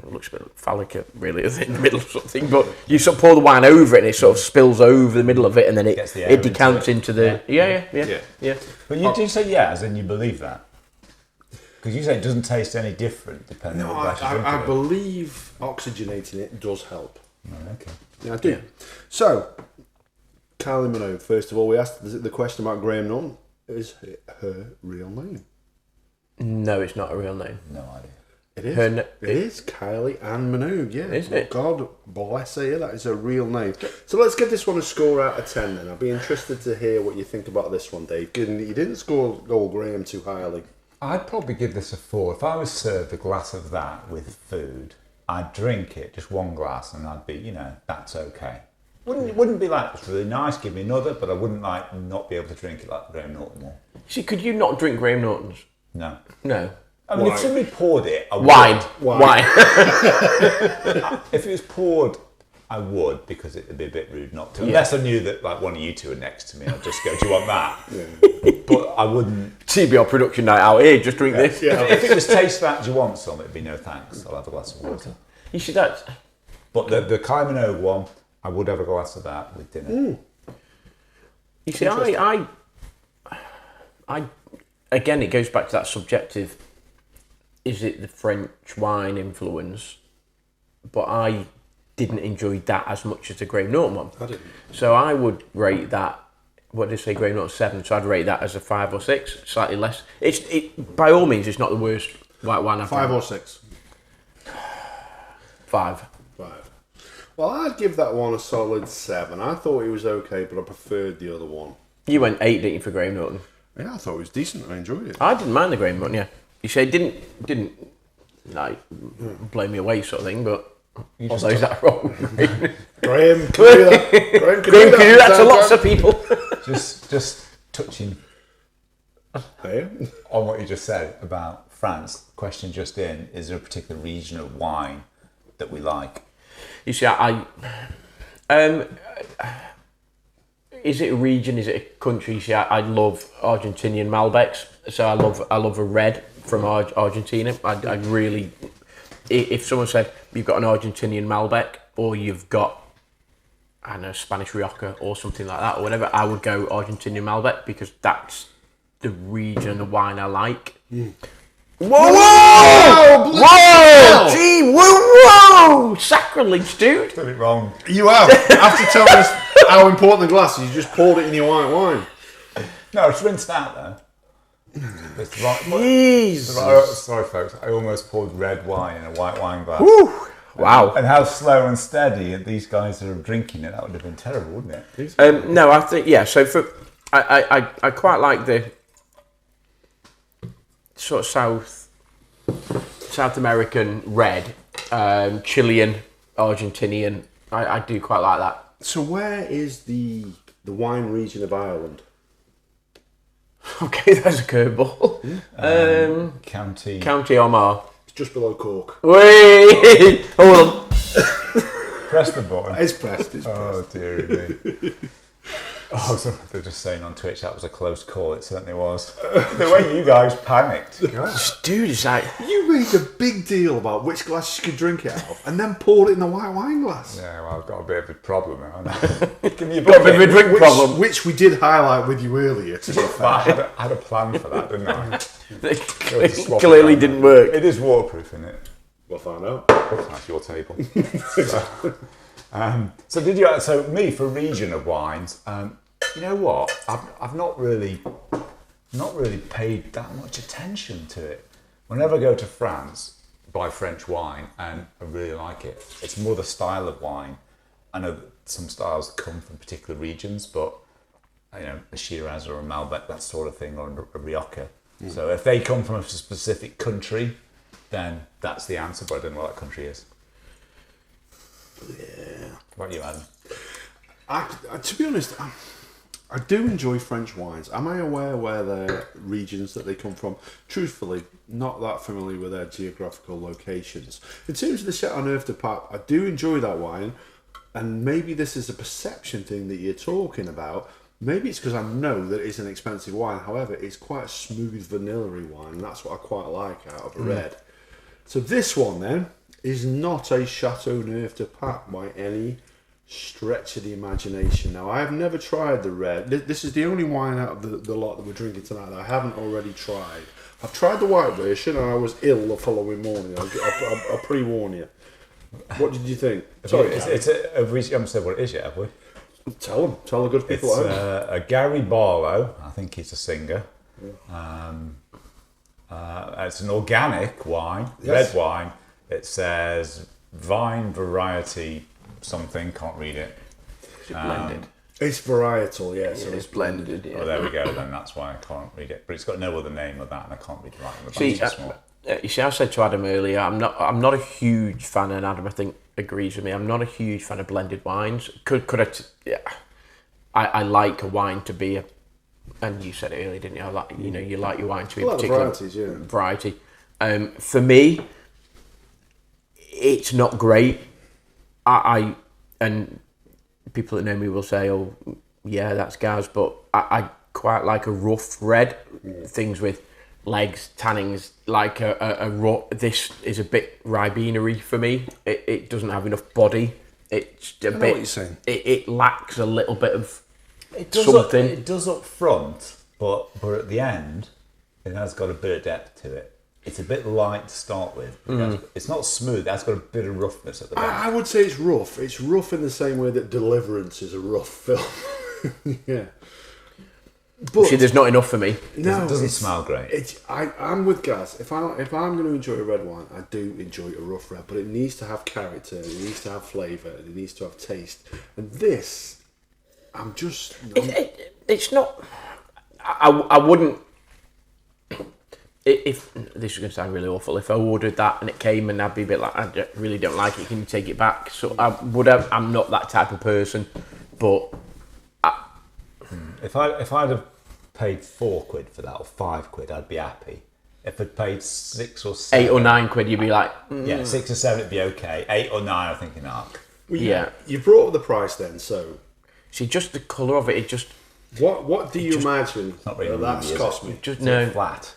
it looks a bit phallic, really, in the middle of something. But you sort of pour the wine over it, and it sort of spills over the middle of it, and then it decants into the yeah. But you do say as in you believe that. Because you say it doesn't taste any different depending No, on what glass you drink I it in. believe oxygenating it does help. Oh, okay. Yeah, I do. Yeah. So, Kylie Minogue, first of all, we asked the question about Graham Norton. Is it her real name? No, it's not a real name. No idea. It is. Her It is Kylie Ann Minogue, yeah. Is it? God bless her, yeah, that is her real name. So let's give this one a score out of 10 then. I'd be interested to hear what you think about this one, Dave. Given that you didn't score old Graham too highly. I'd probably give this a 4. If I was served a glass of that with food, I'd drink it, just one glass, and I'd be, that's okay. Wouldn't be like, it's really nice, give me another, but I wouldn't like not be able to drink it like Graham Norton will. See, could you not drink Graham Norton's? No. No. I mean, Wine. if somebody poured it, I would. Wine. If it was poured, I would, because it'd be a bit rude not to. Unless I knew that like one of you two are next to me, I'd just go, do you want that? Yeah. But I wouldn't. TBR production night out here, just drink this. Yeah. If it was taste that, do you want some? It'd be no thanks. I'll have a glass of water. You see that? But the Kylie Minogue one, I would have a glass of that with dinner. You see, I again, it goes back to that subjective. Is it the French wine influence? But I didn't enjoy that as much as the Graham Norton one. I didn't. So I would rate that. What did I say? Graham Norton 7. So I'd rate that as a 5 or 6, slightly less. It by all means, it's not the worst white wine I've 5 had. or 6? 5. 5. Well, I'd give that one a solid 7. I thought it was okay, but I preferred the other one. You went 8, didn't you, for Graham Norton? Yeah, I thought it was decent. I enjoyed it. I didn't mind the Graham Norton. Yeah, you say didn't like blow me away sort of thing, but. Although is that wrong? Graham, can do that. Graham, Graham can do that to lots of people. Just touching Yeah. on what you just said about France, the question just in, is there a particular region of wine that we like? You see, is it a region? Is it a country? You see, I love Argentinian Malbecs, so I love a red from Argentina. I really, if someone said you've got an Argentinian Malbec or you've got a Spanish Rioja or something like that or whatever, I would go Argentinian Malbec because that's the region of wine I like. Whoa! Whoa! Gee, whoa! Sacrilege, dude! Got it wrong. You have. After telling us how important the glass is, you just poured it in your white wine. No, it's rinsed out though. It's right. Jeez! Sorry, folks. I almost poured red wine in a white wine glass. Woo. Wow. And how slow and steady these guys are drinking it. That would have been terrible, wouldn't it? No, I think so. For I quite like the sort of South American red, Chilean, Argentinian. I do quite like that. So where is the wine region of Ireland? Okay, that's a curveball. County Armagh. It's just below Cork. Wait, hold on. Press the button. It's pressed. It's Oh, pressed. dear me. Oh, so they're just saying on Twitch that was a close call. It certainly was. The way you guys panicked. Dude, it's like You made a big deal about which glass you could drink it out of, and then poured it in a white wine glass. Yeah, well, I've got a bit of a problem now. Give me a got a bit of a drink Which, problem. which we did highlight with you earlier. To be fair. I had a plan for that, didn't I? It swap clearly it out. didn't work. It is waterproof, isn't it? We'll find out. That's your table. So did you? So me for region of wines. You know what? I've not really paid that much attention to it. Whenever I go to France, buy French wine, and I really like it. It's more the style of wine. I know that some styles come from particular regions, but a Shiraz or a Malbec, that sort of thing, or a Rioja. So if they come from a specific country, then that's the answer. But I don't know what that country is. Yeah. What about you, Adam? To be honest, I do enjoy French wines. Am I aware where their regions that they come from? Truthfully, not that familiar with their geographical locations. In terms of the Chateauneuf de Pape, I do enjoy that wine, and maybe this is a perception thing that you're talking about. Maybe it's because I know that it's an expensive wine. However, it's quite a smooth vanilla-y wine, and that's what I quite like out of a red. So this one then is not a Chateauneuf de Pape by any stretch of the imagination. Now, I have never tried the red. This is the only wine out of the lot that we're drinking tonight that I haven't already tried. I've tried the white version and I was ill the following morning. I'll pre-warn you. What did you think? Sorry, we haven't said what it is yet, have we? Tell the good people It's at home. a Gary Barlow. I think he's a singer. It's an organic wine, Yes. red wine. It says vine variety something. Can't read it. Is it blended? It's varietal, yeah. So It's blended. Yeah. Oh, there we go. Then that's why I can't read it. But it's got no other name of that, and I can't read it right on the back. See, It's small. you see, I said to Adam earlier, I'm not a huge fan, and Adam I think agrees with me. I'm not a huge fan of blended wines. I like a wine to be and you said it earlier, didn't you? I like, you like your wine to be a particular varieties, yeah. variety. For me, it's not great. And people that know me will say, "Oh, yeah, that's Gaz," but I quite like a rough red, things with legs, tannings, like a raw. This is a bit Ribena-y for me. It doesn't have enough body. It's a bit. what you're saying. It lacks a little bit of It does something. it does up front, but at the end, it has got a bit of depth to it. It's a bit light to start with. It's not smooth. It has got a bit of roughness at the back. I would say it's rough. It's rough in the same way that Deliverance is a rough film. Yeah. But See, there's not enough for me. no, It doesn't it's- smell great. I'm with Gaz. If I'm going to enjoy a red wine, I do enjoy a rough red, but it needs to have character, it needs to have flavour, and it needs to have taste. And this, It's not. I wouldn't. If this is going to sound really awful, if I ordered that and it came and I'd be a bit like, I really don't like it, can you take it back? So I would have. I'm not that type of person, but If I'd have paid £4 for that or £5, I'd be happy. If I'd paid 6 or 7, £8 or £9, you'd be like, yeah, 6 or 7, it'd be okay. 8 or 9, I'm thinking, yeah. You brought up the price then, so See, just the colour of it, it just what do you imagine not really that's movie, is cost it? me? just it's no. flat.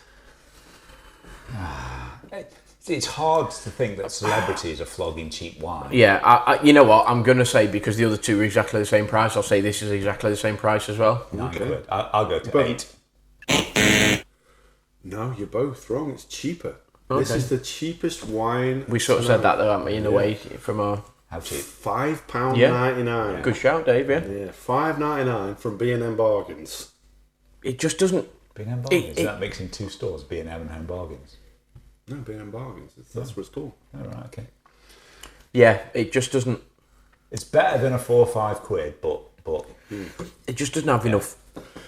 It's hard to think that celebrities are flogging cheap wine. Yeah, I you know what? I'm going to say, because the other two are exactly the same price, I'll say this is exactly the same price as well. £9. I'll go to But- 8. No, you're both wrong. It's cheaper. This Okay. is the cheapest wine. We sort of said that though, haven't we, in a way, from our... How cheap? £5.99. Good shout, Dave, yeah. Yeah, $5.99 from B&M Bargains. It just doesn't... B&M Bargains. Is that mixing two stores, B&M and Home Bargains? No, B&M Bargains. That's what it's called. Oh, right, okay. Yeah, it just doesn't... It's better than a 4 or 5 quid, but It just doesn't have enough...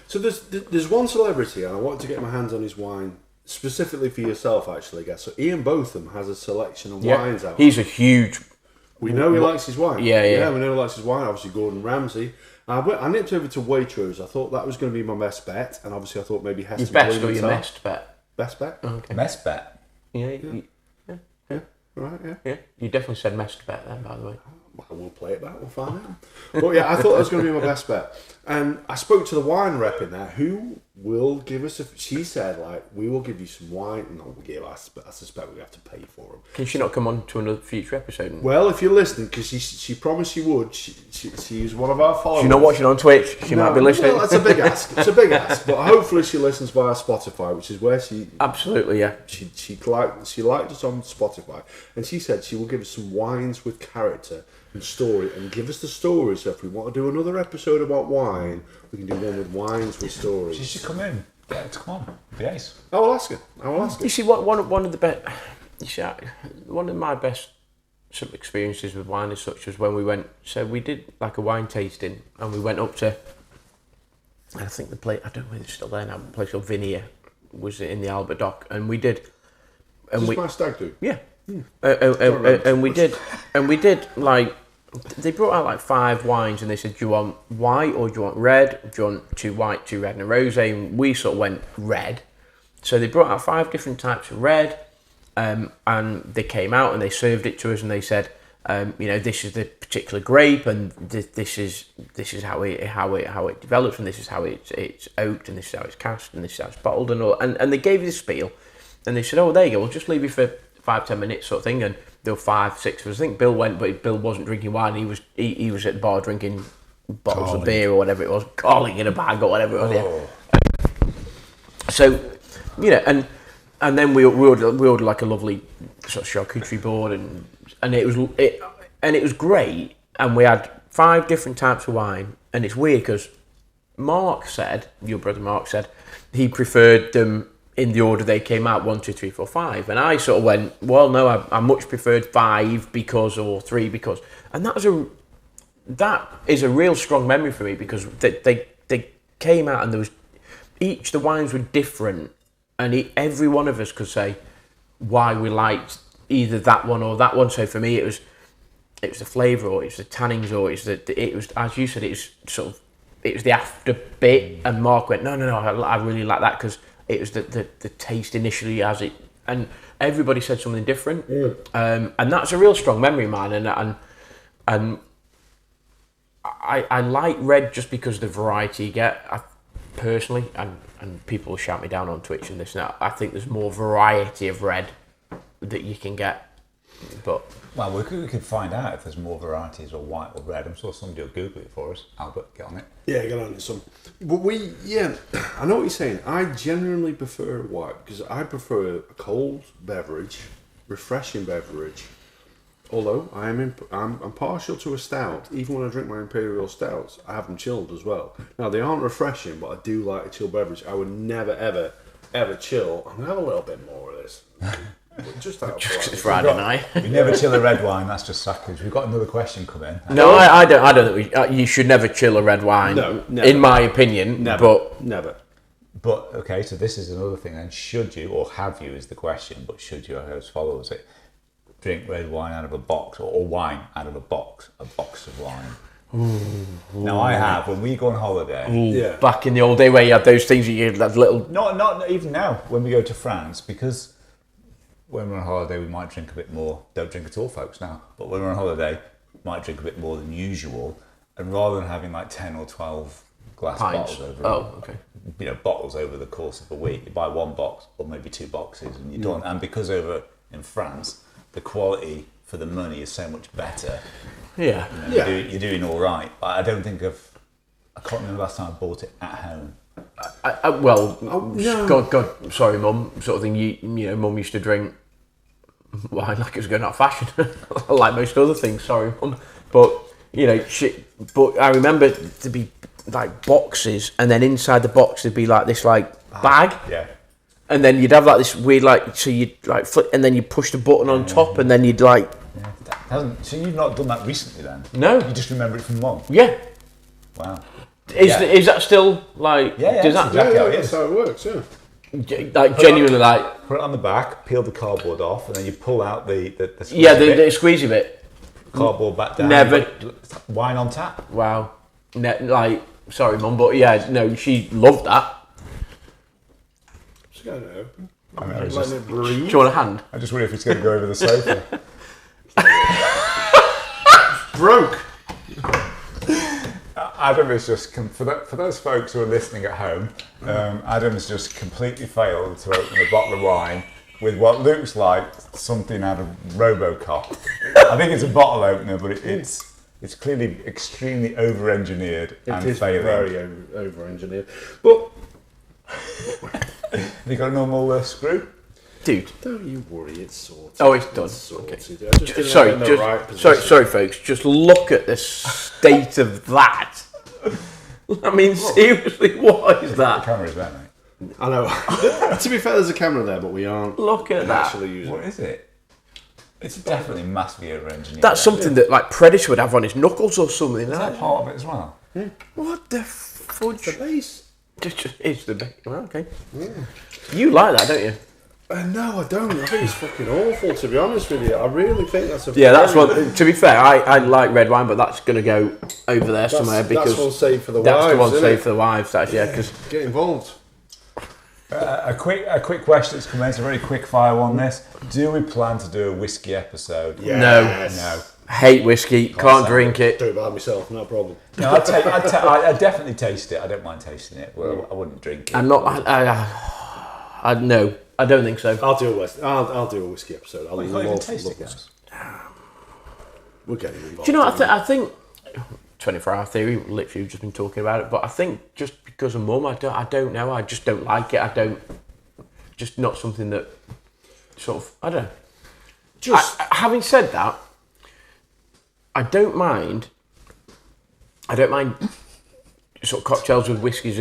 So there's one celebrity, and I wanted to get my hands on his wine specifically for yourself, actually, guys. So Ian Botham has a selection of wines out. He's a huge... We know he likes his wine. Yeah. we know he likes his wine. Obviously, Gordon Ramsay. I nipped over to Waitrose. I thought that was going to be my best bet, and obviously, I thought maybe Heston Your best or your Blumenthal. best bet? Best bet. Okay. mess bet. Yeah, Yeah. Right. Yeah. yeah. You definitely said best bet then, by the way. Well, we'll play it back. We'll find out. But yeah, I thought that was going to be my best bet. And I spoke to the wine rep in there, who will give us. She said, like, we will give you some wine. No, we'll give us, but I suspect we have to pay for them. Can she not come on to another future episode? Well, if you're listening, because she promised she would. She's one of our followers. She's not watching on Twitch. She might be listening. Well, that's a big ask. It's a big ask, but hopefully she listens via Spotify, which is where Absolutely, yeah. she liked us on Spotify, and she said she will give us some wines with character and story, and give us the stories. So if we want to do another episode about wine, we can do one with wines with She stories. should come in. Yeah, come on. The ace. I will ask her. You see, one of the best... You see, one of my best sort of experiences with wine as such was when we went... So we did like a wine tasting, and we went up to... I think the place... I don't know whether it's still there now. A place called Vinia was in the Albert Dock, and we did... And Just we, my stag do. yeah. And we did like... They brought out like 5 wines, and they said, do you want white or do you want red? Do you want 2 white, 2 red and a rosé? And we sort of went red. So they brought out 5 different types of red, and they came out and they served it to us, and they said, this is the particular grape, and this is how it develops, and this is how it's oaked, and this is how it's cast, and this is how it's bottled, and all. And they gave you the spiel, and they said, oh, there you go, we'll just leave you for 5-10 minutes sort of thing, and there were 5, 6 of us. I think Bill went, but Bill wasn't drinking wine. He was at the bar drinking bottles of beer or whatever it was, calling in a bag or whatever it was. Yeah. So, you know, and then we ordered like a lovely sort of charcuterie board, and it was great. And we had 5 different types of wine, and it's weird because Mark said, your brother Mark said, he preferred them in the order they came out, 1, 2, 3, 4, 5, and I sort of went, well, no, I much preferred 5 because, or 3 because, and that is a real strong memory for me because they came out and there was the wines were different, and every one of us could say why we liked either that one or that one. So for me, it was the flavour, or it's the tannins, or it was as you said, it was the after bit. And Mark went, no, I really like that because it was the taste initially as it, and everybody said something different. And that's a real strong memory of mine. And I like red just because of the variety you get. Personally, and people will shout me down on Twitch and this and that, I think there's more variety of red that you can get. But well, we could find out if there's more varieties of white or red. I'm sure somebody will Google it for us. Albert, get on it. Yeah, get on it. But I know what you're saying. I genuinely prefer white because I prefer a cold beverage, refreshing beverage. Although I'm partial to a stout. Even when I drink my imperial stouts, I have them chilled as well. Now they aren't refreshing, but I do like a chilled beverage. I would never ever chill. I'm gonna have a little bit more of this. Just out of it's Friday night. We never chill a red wine. That's just sacrilege. We've got another question come in. No, I don't think you should never chill a red wine. No, never. In my opinion. Never. But okay, so this is another thing. And should you, or have you, is the question. But should you, as follows it, drink red wine out of a box, or wine out of a box of wine? Ooh. Now I have, when we go on holiday. Yeah. Back in the old day where you had those things you had that little. Not even now. When we go to France, because when we're on holiday, we might drink a bit more. Don't drink at all, folks, now. But when we're on holiday, we might drink a bit more than usual. And rather than having like 10 or 12 glass pints. bottles bottles over the course of a week, you buy 1 box or maybe 2 boxes, and you're done. And because over in France, the quality for the money is so much better. Yeah. You're doing all right. But I don't think I can't remember last time I bought it at home. No. God, sorry, Mum. Sort of thing. You know, Mum used to drink wine like it was going out of fashion, like most other things. Sorry, Mum. But you know, but I remember to be like boxes, and then inside the box there'd be like this like bag. Yeah. And then you'd have like this weird like, so you'd like flip, and then you push the button on top, and then you'd like. Yeah. So you've not done that recently then? No. You just remember it from Mum? Yeah. Wow. Is that still like? Yeah. Does that? That's how it works. Yeah. Like genuinely, like put it on the back, peel the cardboard off, and then you pull out the the squeezy bit. Cardboard back down. Never. Wine on tap. Wow. Like, sorry, Mum, but yeah, no, she loved that. Just going to open. Letting it breathe. Do you want a hand? I just wonder if it's going to go over the sofa. Broke. Adam is just for those folks who are listening at home. Adam's just completely failed to open a bottle of wine with what looks like something out of RoboCop. I think it's a bottle opener, but it's clearly extremely over-engineered and is failing. Very over-engineered. But have you got a normal screw? Dude, don't you worry, it's sorted. Oh, it's done. It's sorted. Okay. I just didn't have it in the right position. Sorry, folks. Just look at the state of that. I mean, seriously, what is The that? camera's there, mate. I know. To be fair, there's a camera there, but we aren't Look at that. actually using What it. is it? It's definitely massively over-engineered. That's something that like Predator would have on his knuckles or something. Is that part of it as well? What the fudge? The base. It's the base. Well, okay. You like that, don't you? No, I don't. I think it's fucking awful, to be honest with you. I really think that's a... Yeah, that's what. To be fair, I like red wine, but that's going to go over there somewhere because that's one saved for the that's wives, the one isn't saved it? for the wives. That's because Get involved. A quick question that's come in. It's a very quick fire one. This: do we plan to do a whiskey episode? Yes. No. hate whiskey, can't drink it. Do it by myself, no problem. No, I'd definitely taste it. I don't mind tasting it. Well, I wouldn't drink it. I'm not. No, I don't think so. I'll do a whiskey episode. I'll You can't even taste it, guys. we're getting involved. Do you know what I think? 24-hour theory. Literally, we've just been talking about it. But I think just because of Mum, I don't know. I just don't like it. Just not something that sort of. I don't know. Having said that, I don't mind sort of cocktails with whiskey as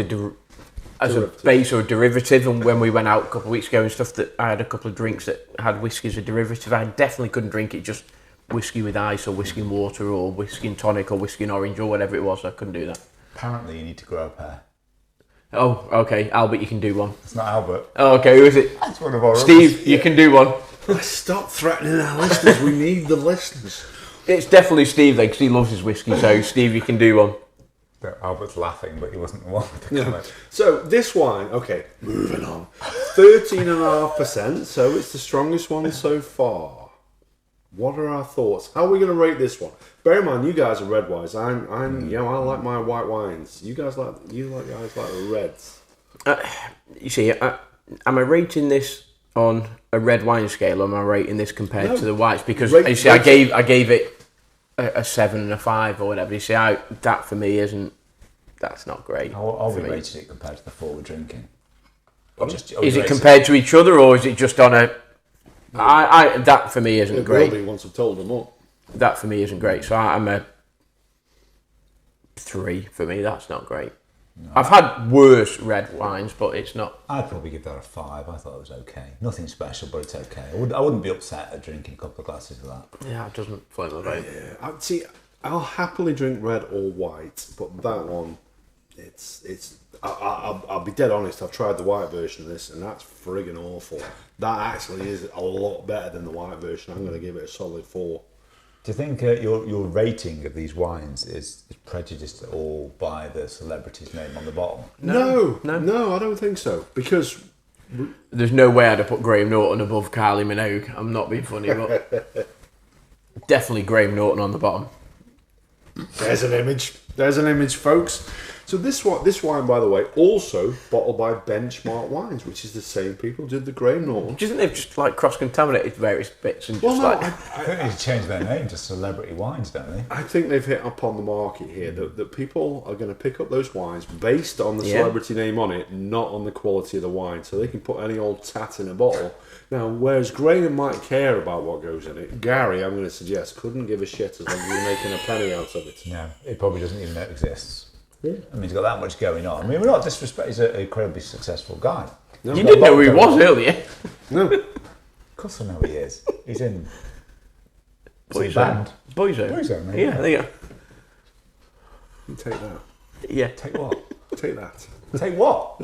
a base or a derivative. And when we went out a couple of weeks ago and stuff, that I had a couple of drinks that had whiskey as a derivative. I definitely couldn't drink it just whiskey with ice or whiskey and water or whiskey and tonic or whiskey and orange or whatever it was. I couldn't do that. Apparently, you need to grow a pair. Oh, okay. Albert, you can do one. It's not Albert. Oh, okay. Who is it? That's one of our Steve, you can do one. Stop threatening our listeners. We need the listeners. It's definitely Steve then, because he loves his whiskey. So, Steve, you can do one. Albert's laughing, but he wasn't the one with the comment. So this wine, okay, moving on, 13.5%. So it's the strongest one so far. What are our thoughts? How are we going to rate this one? Bear in mind, you guys are red wines. I like my white wines. You guys like the reds. You see, am I rating this on a red wine scale, or am I rating this compared to the whites? Because you see, I gave it a 7 and a 5 or whatever. You see, that for me that's not great. I'll be rated it compared to the 4 we're drinking. Is it compared to each other, or is it just on a? That for me isn't great. Once I've told them up. That for me isn't great. So I'm a 3 for me. That's not great. No. I've had worse red wines, but it's not. I'd probably give that a 5. I thought it was okay. Nothing special, but it's okay. I wouldn't be upset at drinking a couple of glasses of that. Yeah, it doesn't float my boat. Yeah, I'll happily drink red or white, but that one, I'll be dead honest. I've tried the white version of this, and that's friggin' awful. That actually is a lot better than the white version. I'm going to give it a solid 4. Do you think your rating of these wines is prejudiced at all by the celebrity's name on the bottle? No, I don't think so. Because there's no way I'd have put Graham Norton above Kylie Minogue. I'm not being funny, but definitely Graham Norton on the bottom. There's an image, folks. So this wine, by the way, also bottled by Benchmark Wines, which is the same people who did the Graham Norton. Do you think they've just cross-contaminated various bits and I think they changed their name to Celebrity Wines, don't they? I think they've hit upon the market here that people are going to pick up those wines based on the celebrity name on it, not on the quality of the wine. So they can put any old tat in a bottle. Now, whereas Graham might care about what goes in it, Gary, I'm going to suggest, couldn't give a shit as long as you're making a penny out of it. No, it probably doesn't even know it exists. Yeah. I mean, he's got that much going on. I mean, we're not disrespecting. He's an incredibly successable guy. No, you didn't know who he was earlier. No. Of course I know who he is. He's in Boyzone. Boyzone, maybe. Yeah, there you go. You take that. Yeah. Take what? Take that. Take what?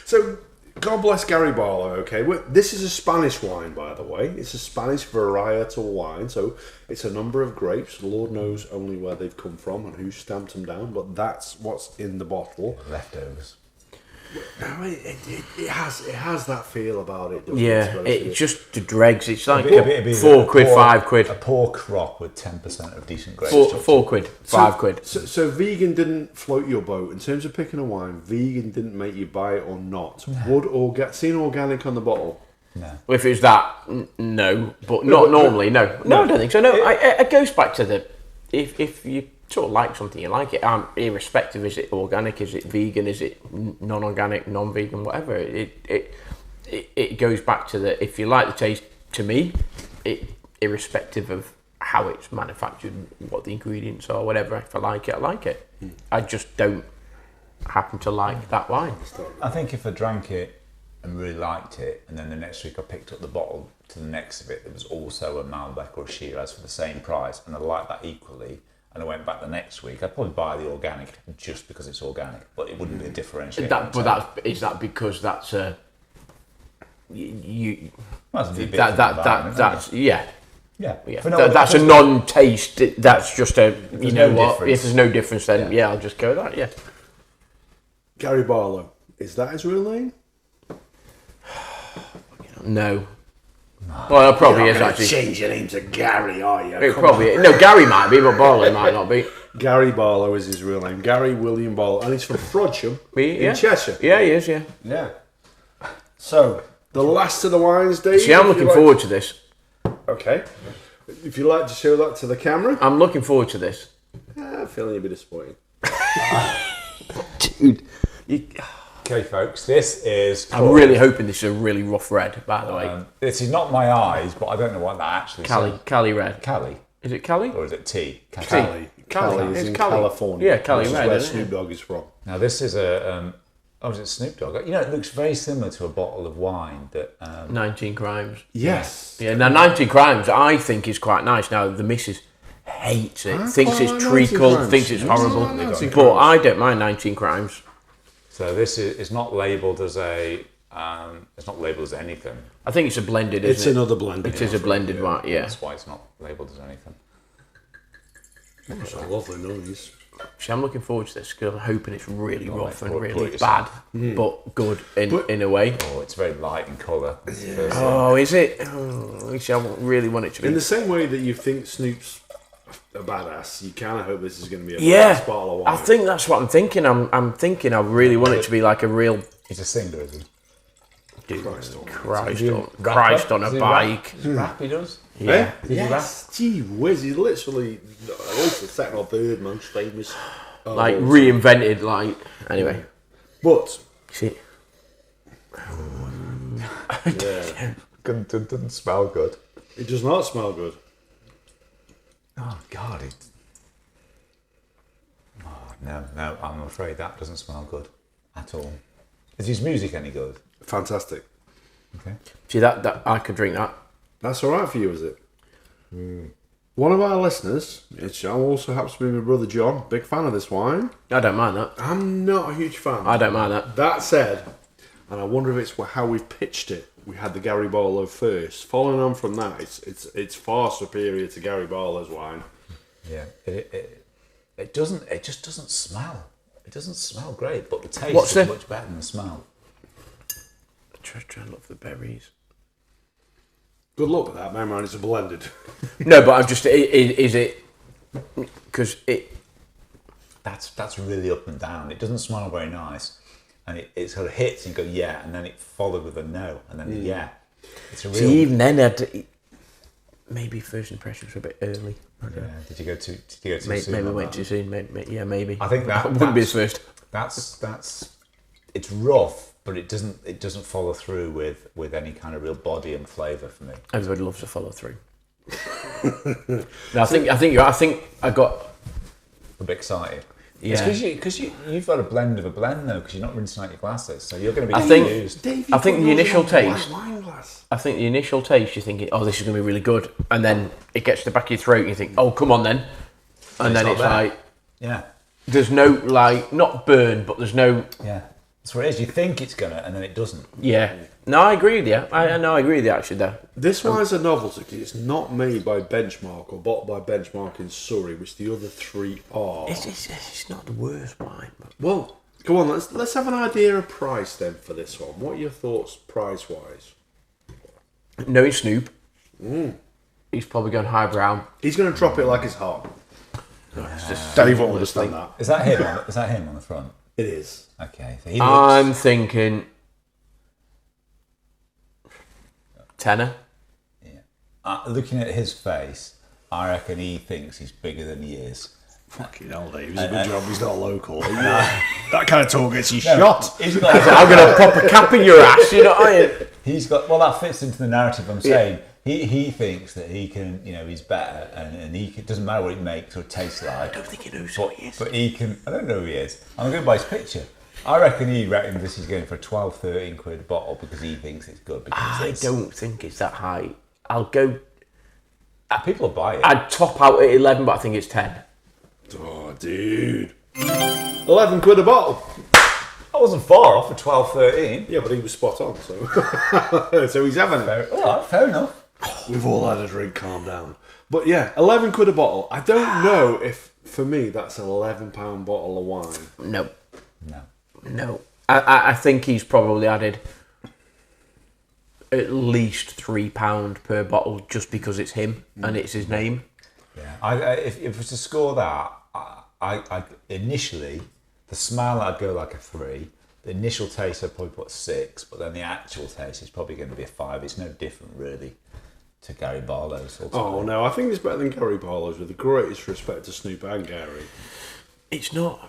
So, God bless Gary Barlow, okay? This is a Spanish wine, by the way. It's a Spanish varietal wine, so it's a number of grapes. Lord knows only where they've come from and who stamped them down, but that's what's in the bottle. Leftovers. No, it has that feel about it. It's just the dregs. It's like it'd be £4, £5. A poor crop with 10% of decent grapes. £4, £5. So vegan didn't float your boat in terms of picking a wine. Vegan didn't make you buy it or not. Would seen organic on the bottle? No. Well, if it's that, no, but not normally. No, I don't think so. No, it goes back to the if you sort of like something, you like it. Irrespective, is it organic? Is it vegan? Is it non-organic, non-vegan? Whatever. It goes back to the if you like the taste. To me, irrespective of how it's manufactured, what the ingredients are, whatever. If I like it, I like it. I just don't happen to like that wine. I think if I drank it and really liked it, and then the next week I picked up the bottle to the next of it, there was also a Malbec or a Shiraz for the same price, and I liked that equally. And I went back the next week. I'd probably buy the organic just because it's organic, but it wouldn't be a differentiator. Is that because that's a that's yeah. That's a non-taste. That's just a you know what? Difference. If there's no difference, then I'll just go with that. Yeah. Gary Barlow, is that his real name? No. Well, it probably is actually. Change your name to Gary, are you? It probably no. Gary might be, but Barlow might not be. Gary Barlow is his real name. Gary William Barlow, and he's from Frodsham in Cheshire. Yeah, he is. Yeah. So the last of the wines, Dave. See, I'm looking forward to this. Okay. if you'd like to show that to the camera, I'm looking forward to this. I'm feeling a bit disappointed. Dude. Okay, folks, this is. I'm really hoping this is a really rough red, by the way. This is not my eyes, but I don't know what that actually Cali red. Cali? Is it Cali? Or is it T? Cali. Cali is It's in Cali. California. Yeah, Cali which is red, where isn't it? Snoop Dogg is from. Now, this is a. Is it Snoop Dogg? You know, it looks very similar to a bottle of wine that. 19 Crimes. Yes. Yeah, now 19 Crimes I think is quite nice. Now, the missus hates it, thinks quite it's like 19 treacle, Crimes. thinks it's Yeah, horrible. I like 19 But Crimes. I don't mind 19 Crimes. So this is not labelled as a. It's not labelled as anything. I think it's a blended, isn't It's it? another blended. It is a blended one, yeah. That's why it's not labelled as anything. It's a lovely noise. See, I'm looking forward to this because I'm hoping it's really rough and pour really it bad, but good in a way. Oh, it's very light in colour. Oh, is it? Oh, see, I really want it to In be. the same way that you think Snoop's a badass, you kind of hope this is going to be a Yeah, badass bottle of wine. I think that's what I'm thinking. I'm thinking I really want it to be like a real He's a singer, is he? Christ on a bike. Does he rap, he does? Yeah. Yes. Gee whiz, he's literally at least the second or third most famous. Like reinvented, like anyway. But See, yeah, Doesn't smell good. it does not smell good. Oh God! Oh no, I'm afraid that doesn't smell good at all. Is his music any good? Fantastic. Okay. see that I could drink that. That's all right for you, is it? One of our listeners, it also happens to be my brother John, big fan of this wine. I don't mind that. I'm not a huge fan. I don't mind that. That said, and I wonder if it's how we've pitched it. We had the Gary Barlow first. Following on from that, it's far superior to Gary Barlow's wine. Yeah. It just doesn't smell. It doesn't smell great, but the taste What's is the- much better than the smell. Try to look for the berries. Good luck with that. Bear in mind, it's a blended. No, but I'm just. Is it? Because it. That's really up and down. It doesn't smell very nice, and it sort of hits and you go yeah, and then it followed with a no, and then yeah. It's a real. See, even then, maybe first impressions were a bit early. Yeah. Did you go too soon? Maybe on went that? too soon. Maybe. I think that wouldn't be his first. That's it's rough, but it doesn't follow through with any kind of real body and flavour for me. Everybody loves to follow through. No, I think I got. A bit excited. Yeah. It's because you've got a blend of a blend though, because you're not rinsing out your glasses, so you're going to be I think- confused. I think the initial taste. Wine glass. I think the initial taste, you're thinking, oh, this is going to be really good, and then it gets to the back of your throat, and you think, oh, come on then, and then not it's there. like Yeah, there's no like not burn, but there's no yeah. That's what it is. You think it's gonna, and then it doesn't. yeah. No, I agree with you. I agree with you actually there. This wine's a novelty because it's not made by Benchmark or bottled by Benchmark in Surrey, which the other three are. It's not the worst wine. But Well, come on, let's have an idea of price then for this one. What are your thoughts price-wise? knowing Snoop, he's probably going highbrow. He's going to drop it like it's hot. It's just Dave won't understand that. Is that him? Is that him on the front? It is. Okay. So he looks, I'm thinking tenner. looking at his face, I reckon he thinks he's bigger than he is. Fucking hell, Dave. It's a good job he's not local. That kind of talk gets you shot. He's got, I'm going to pop a cap in your ass. You know what I mean? he's got. Well, that fits into the narrative I'm saying. He thinks that he can, he's better, and it doesn't matter what it makes or tastes like. I don't think he knows who he is. But he can. I don't know who he is. I'm going by his picture. I reckon he reckons this is going for 12, 13 quid a bottle because he thinks it's good. Because I don't think it's that high. I'll go. People will buy it. I'd top out at 11, but I think it's 10. Oh, dude. 11 quid a bottle. I wasn't far off for 12, 13. Yeah, but he was spot on, so so he's having it. All right, fair enough. We've all had a drink, calm down. But yeah, 11 quid a bottle. I don't know if, for me, that's an £11 bottle of wine. No. No. I think he's probably added at least £3 per bottle just because it's him and it's his name. Yeah. If it was to score that, I initially, the smell I'd go like a 3. The initial taste I'd probably put a 6, but then the actual taste is probably going to be a 5. It's no different really. to Gary Barlow's. Oh no, I think it's better than Gary Barlow's. With the greatest respect to Snoop and Gary. It's not.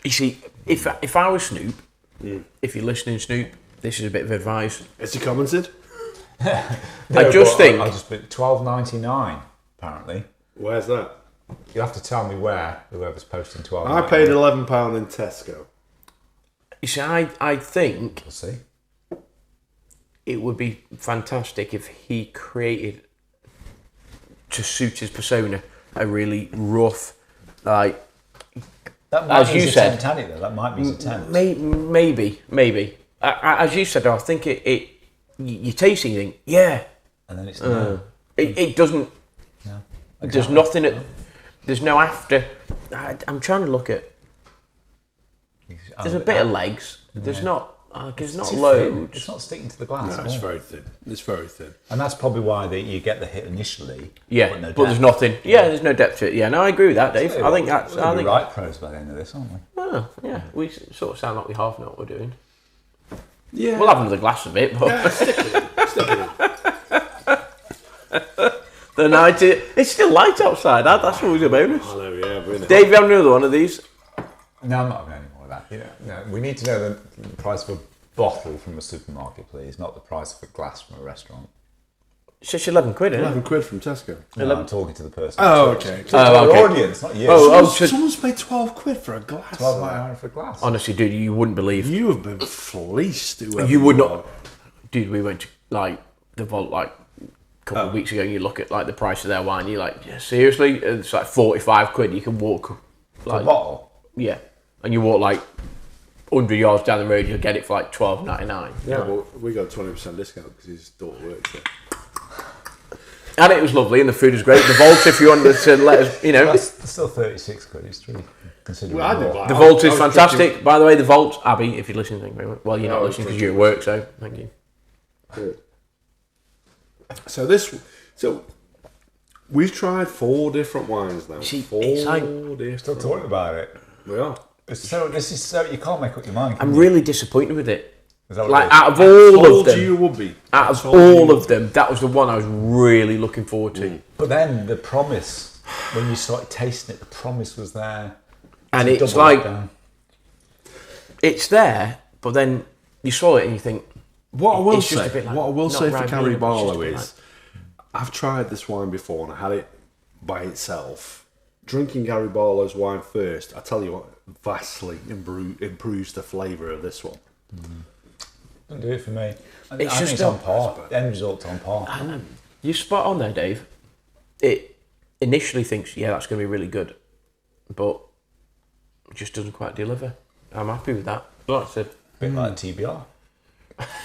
You see, if I was Snoop, if you're listening, Snoop, this is a bit of advice. Has he commented? I just think I'll just put $12.99 apparently. Where's that? You'll have to tell me where whoever's posting $12.99. I paid £11 in Tesco. you see, I think We'll see. it would be fantastic if he created, to suit his persona, a really rough, like, That might as be you his said, attempt, Tanny, though. That might be his attempt. maybe. As you said, I think you taste it, you think, yeah. And then it's no. It doesn't. No. There's nothing. There's no after. I'm trying to look at. There's a bit of legs. There's not. There's not loads. It's not sticking to the glass. No, at it's all. very thin. It's very thin. And that's probably why you get the hit initially. Yeah, no but there's depth. nothing. Yeah, there's no depth to it. Yeah, no, I agree with that, Dave. I think that's. We'll I be think. right pros by the end of this, aren't we? Oh, yeah, we sort of sound like we half know what we're doing. Yeah. We'll have another glass of it, but Yeah, stick with it. Stick with it. the night it's still light outside. That's always a bonus. I know, yeah, we're in it. Dave, you have another one of these? No, I'm not having any more of that. No, we need to know the price of a bottle from a supermarket, please, not the price of a glass from a restaurant. It's just £11, isn't it? £11 from Tesco. No, I'm talking to the person. Oh, okay. To the okay. audience, not you. Someone's paid £12 for a glass. £12.99 for a glass. Honestly, dude, you wouldn't believe. You have been fleeced. whoever You would are. not. Dude, we went to like the vault like a couple of weeks ago, and you look at like the price of their wine, you're like, yeah, seriously? It's like £45. You can walk For like a bottle? yeah, and you walk like 100 yards down the road, you'll get it for like $12.99. Yeah, well, we got a 20% discount because his daughter works there. And it was lovely, and the food was great. The vault, if you wanted to let us, That's still 36 quid. It's true. Considering Well, I did more. like the vault is I was fantastic. By the way, the vault, Abby, if you're listening, thank you very much. Well, you're I not was listening because drinking. you're at work, so thank you. So we've tried 4 different wines now. See, 4 it's like- different. Still talking about it. We are. This is so you can't make up your mind. I'm really disappointed with it. Is that what Like, it is? out of all of Told them, you would be. out of Told you all would of them, that was the one I was really looking forward to. But then the promise, when you started tasting it, the promise was there. And to it's double like, it down. it's there, but then you swallow it and you think, What I will It's just say, a bit like what I will not say for Ribena, Gary but it's Barlow just a bit is, I've tried this wine before and I had it by itself. Drinking Gary Barlow's wine first, I tell you what, vastly improves the flavour of this one. Don't do it for me. I It's think just it's on not- par. The end result's on par. you're spot on there, Dave. It initially thinks, yeah, that's going to be really good, but it just doesn't quite deliver. I'm happy with that. Like I said, Bit like TBR.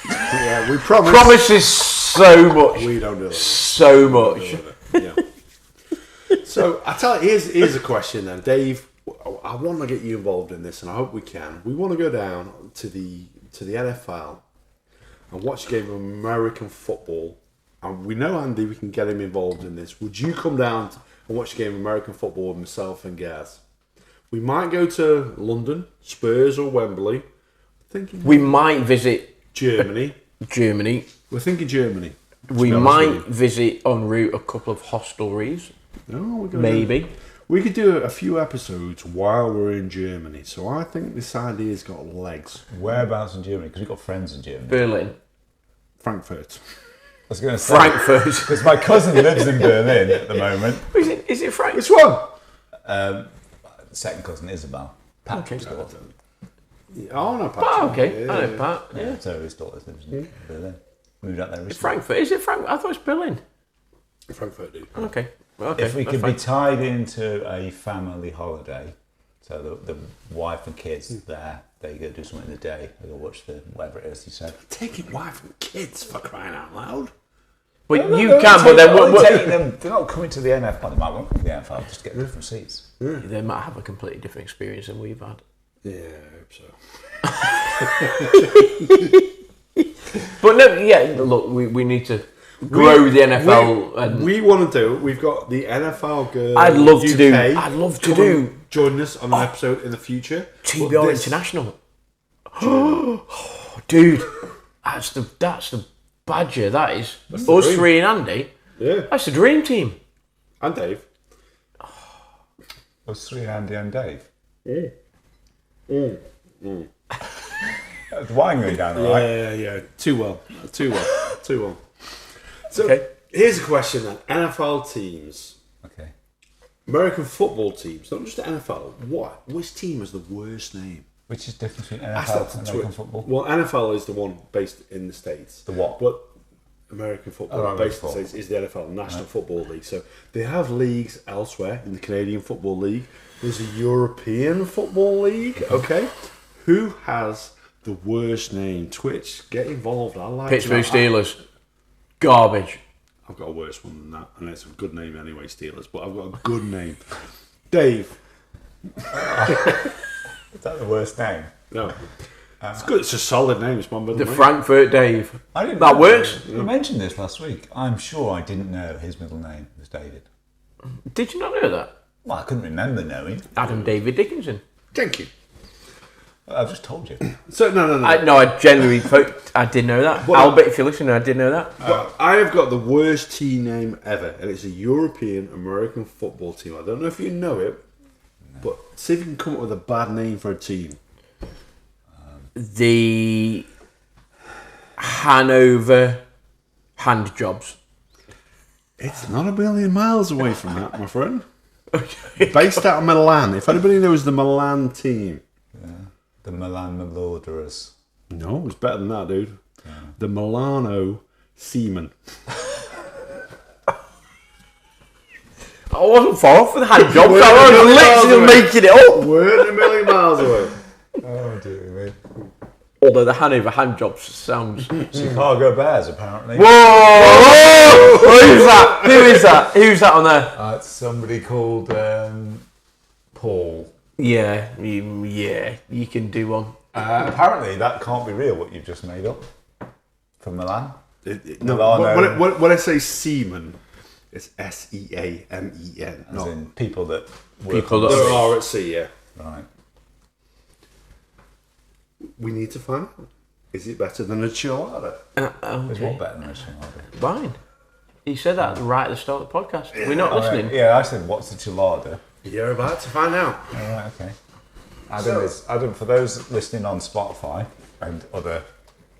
Yeah, we promise. promises so much. We don't do that. So much. Yeah. So I tell you, here's a question then, Dave. I want to get you involved in this, and I hope we can. We want to go down to the NFL and watch a game of American football. And we know Andy, we can get him involved in this. Would you come down and watch a game of American football with myself and Gaz? We might go to London, Spurs or Wembley. Thinking We might visit Germany. Germany. We're thinking Germany. to We be honest might with you. visit en route a couple of hostelries. No, we're gonna Maybe. We could do a few episodes while we're in Germany. So I think this idea's got legs. Whereabouts in Germany? Because we've got friends in Germany. Berlin. Frankfurt. I was going to say. Frankfurt. Because my cousin lives in Berlin at the moment. Is it Frank? Which one? Second cousin Isabel. Patrick's daughter. Oh, no, Patrick. Oh, okay. Yeah, I know Pat. Yeah. So his daughter lives in Berlin. Moved out there recently. Frankfurt. Is it Frank? I thought it was Berlin. Frankfurt, dude. Okay. Okay. If we that's could fine. be tied into a family holiday, so the wife and kids there, they go do something in the day, they go watch the whatever it is you said. Taking wife and kids, for crying out loud. Well, you can, but then taking them, they're not coming to the NFL. They might want to come to the NFL just to get different seats. they might have a completely different experience than we've had. Yeah, I hope so. But no, yeah. Look, we need to grow the NFL. and We want to do. We've got the NFL girl. I'd love to UK do- I'd love to coming- do- Join us on an episode in the future. TBR But this- International. Dude, that's the Badger, that is. the Us dream. three and Andy. Yeah. That's the dream team. And Dave. Those three, Andy and Dave. The wine going down, all right? Yeah. Too well. So, Okay. here's a question then. NFL teams, Okay. American football teams, not just the NFL, which team has the worst name? Which is different between Ask NFL that to and Twitch. American football? Well, NFL is the one based in the States. The what? But American football, Oh, based in football. the States, is the NFL, National Football League. So they have leagues elsewhere in the Canadian Football League. There's a European Football League, okay? Who has the worst name? Twitch, get involved. I like Pittsburgh that. Steelers. Garbage. I've got a worse one than that, and it's a good name anyway, Steelers, but I've got a good name. Dave. Is that the worst name? No. It's good. It's a solid name. It's my middle The name. Frankfurt Dave. I didn't That know. works. You mentioned this last week. I'm sure I didn't know his middle name was David. Did you not know that? Well, I couldn't remember knowing. Adam David Dickinson. Thank you. I've just told you. So, no. I genuinely thought I did know that. Well, Albert, if you're listening, I did know that. But I have got the worst team name ever, and it's a European American football team. I don't know if you know it, but see if you can come up with a bad name for a team. The Hanover hand jobs. It's not a million miles away from that, my friend. Based out of Milan. If anybody knows the Milan team. The Milan Marauders. No, it's better than that, dude. The Milano Seamen. I wasn't far off with hand jobs. We're I a million was miles literally away. making it up. We're a million miles away. Oh, dear me. Although the Hanover hand jobs sounds. Chicago Bears, apparently. Whoa! Who's that? Who is that? Who's that on there? It's somebody called Paul. Yeah, you can do one. Apparently, that can't be real, what you've just made up. From Milan. No, Milano. when I say seamen, it's Seamen. As in people that work People on that- There the are at sea, yeah. sea. Right. We need to find out. Is it better than a chilada? Is Okay. what better than a chilada? Fine. You said that right at the start of the podcast. We're not listening. Yeah, I said, what's a chilada? You're about to find out. All right, okay. Adam, for those listening on Spotify and other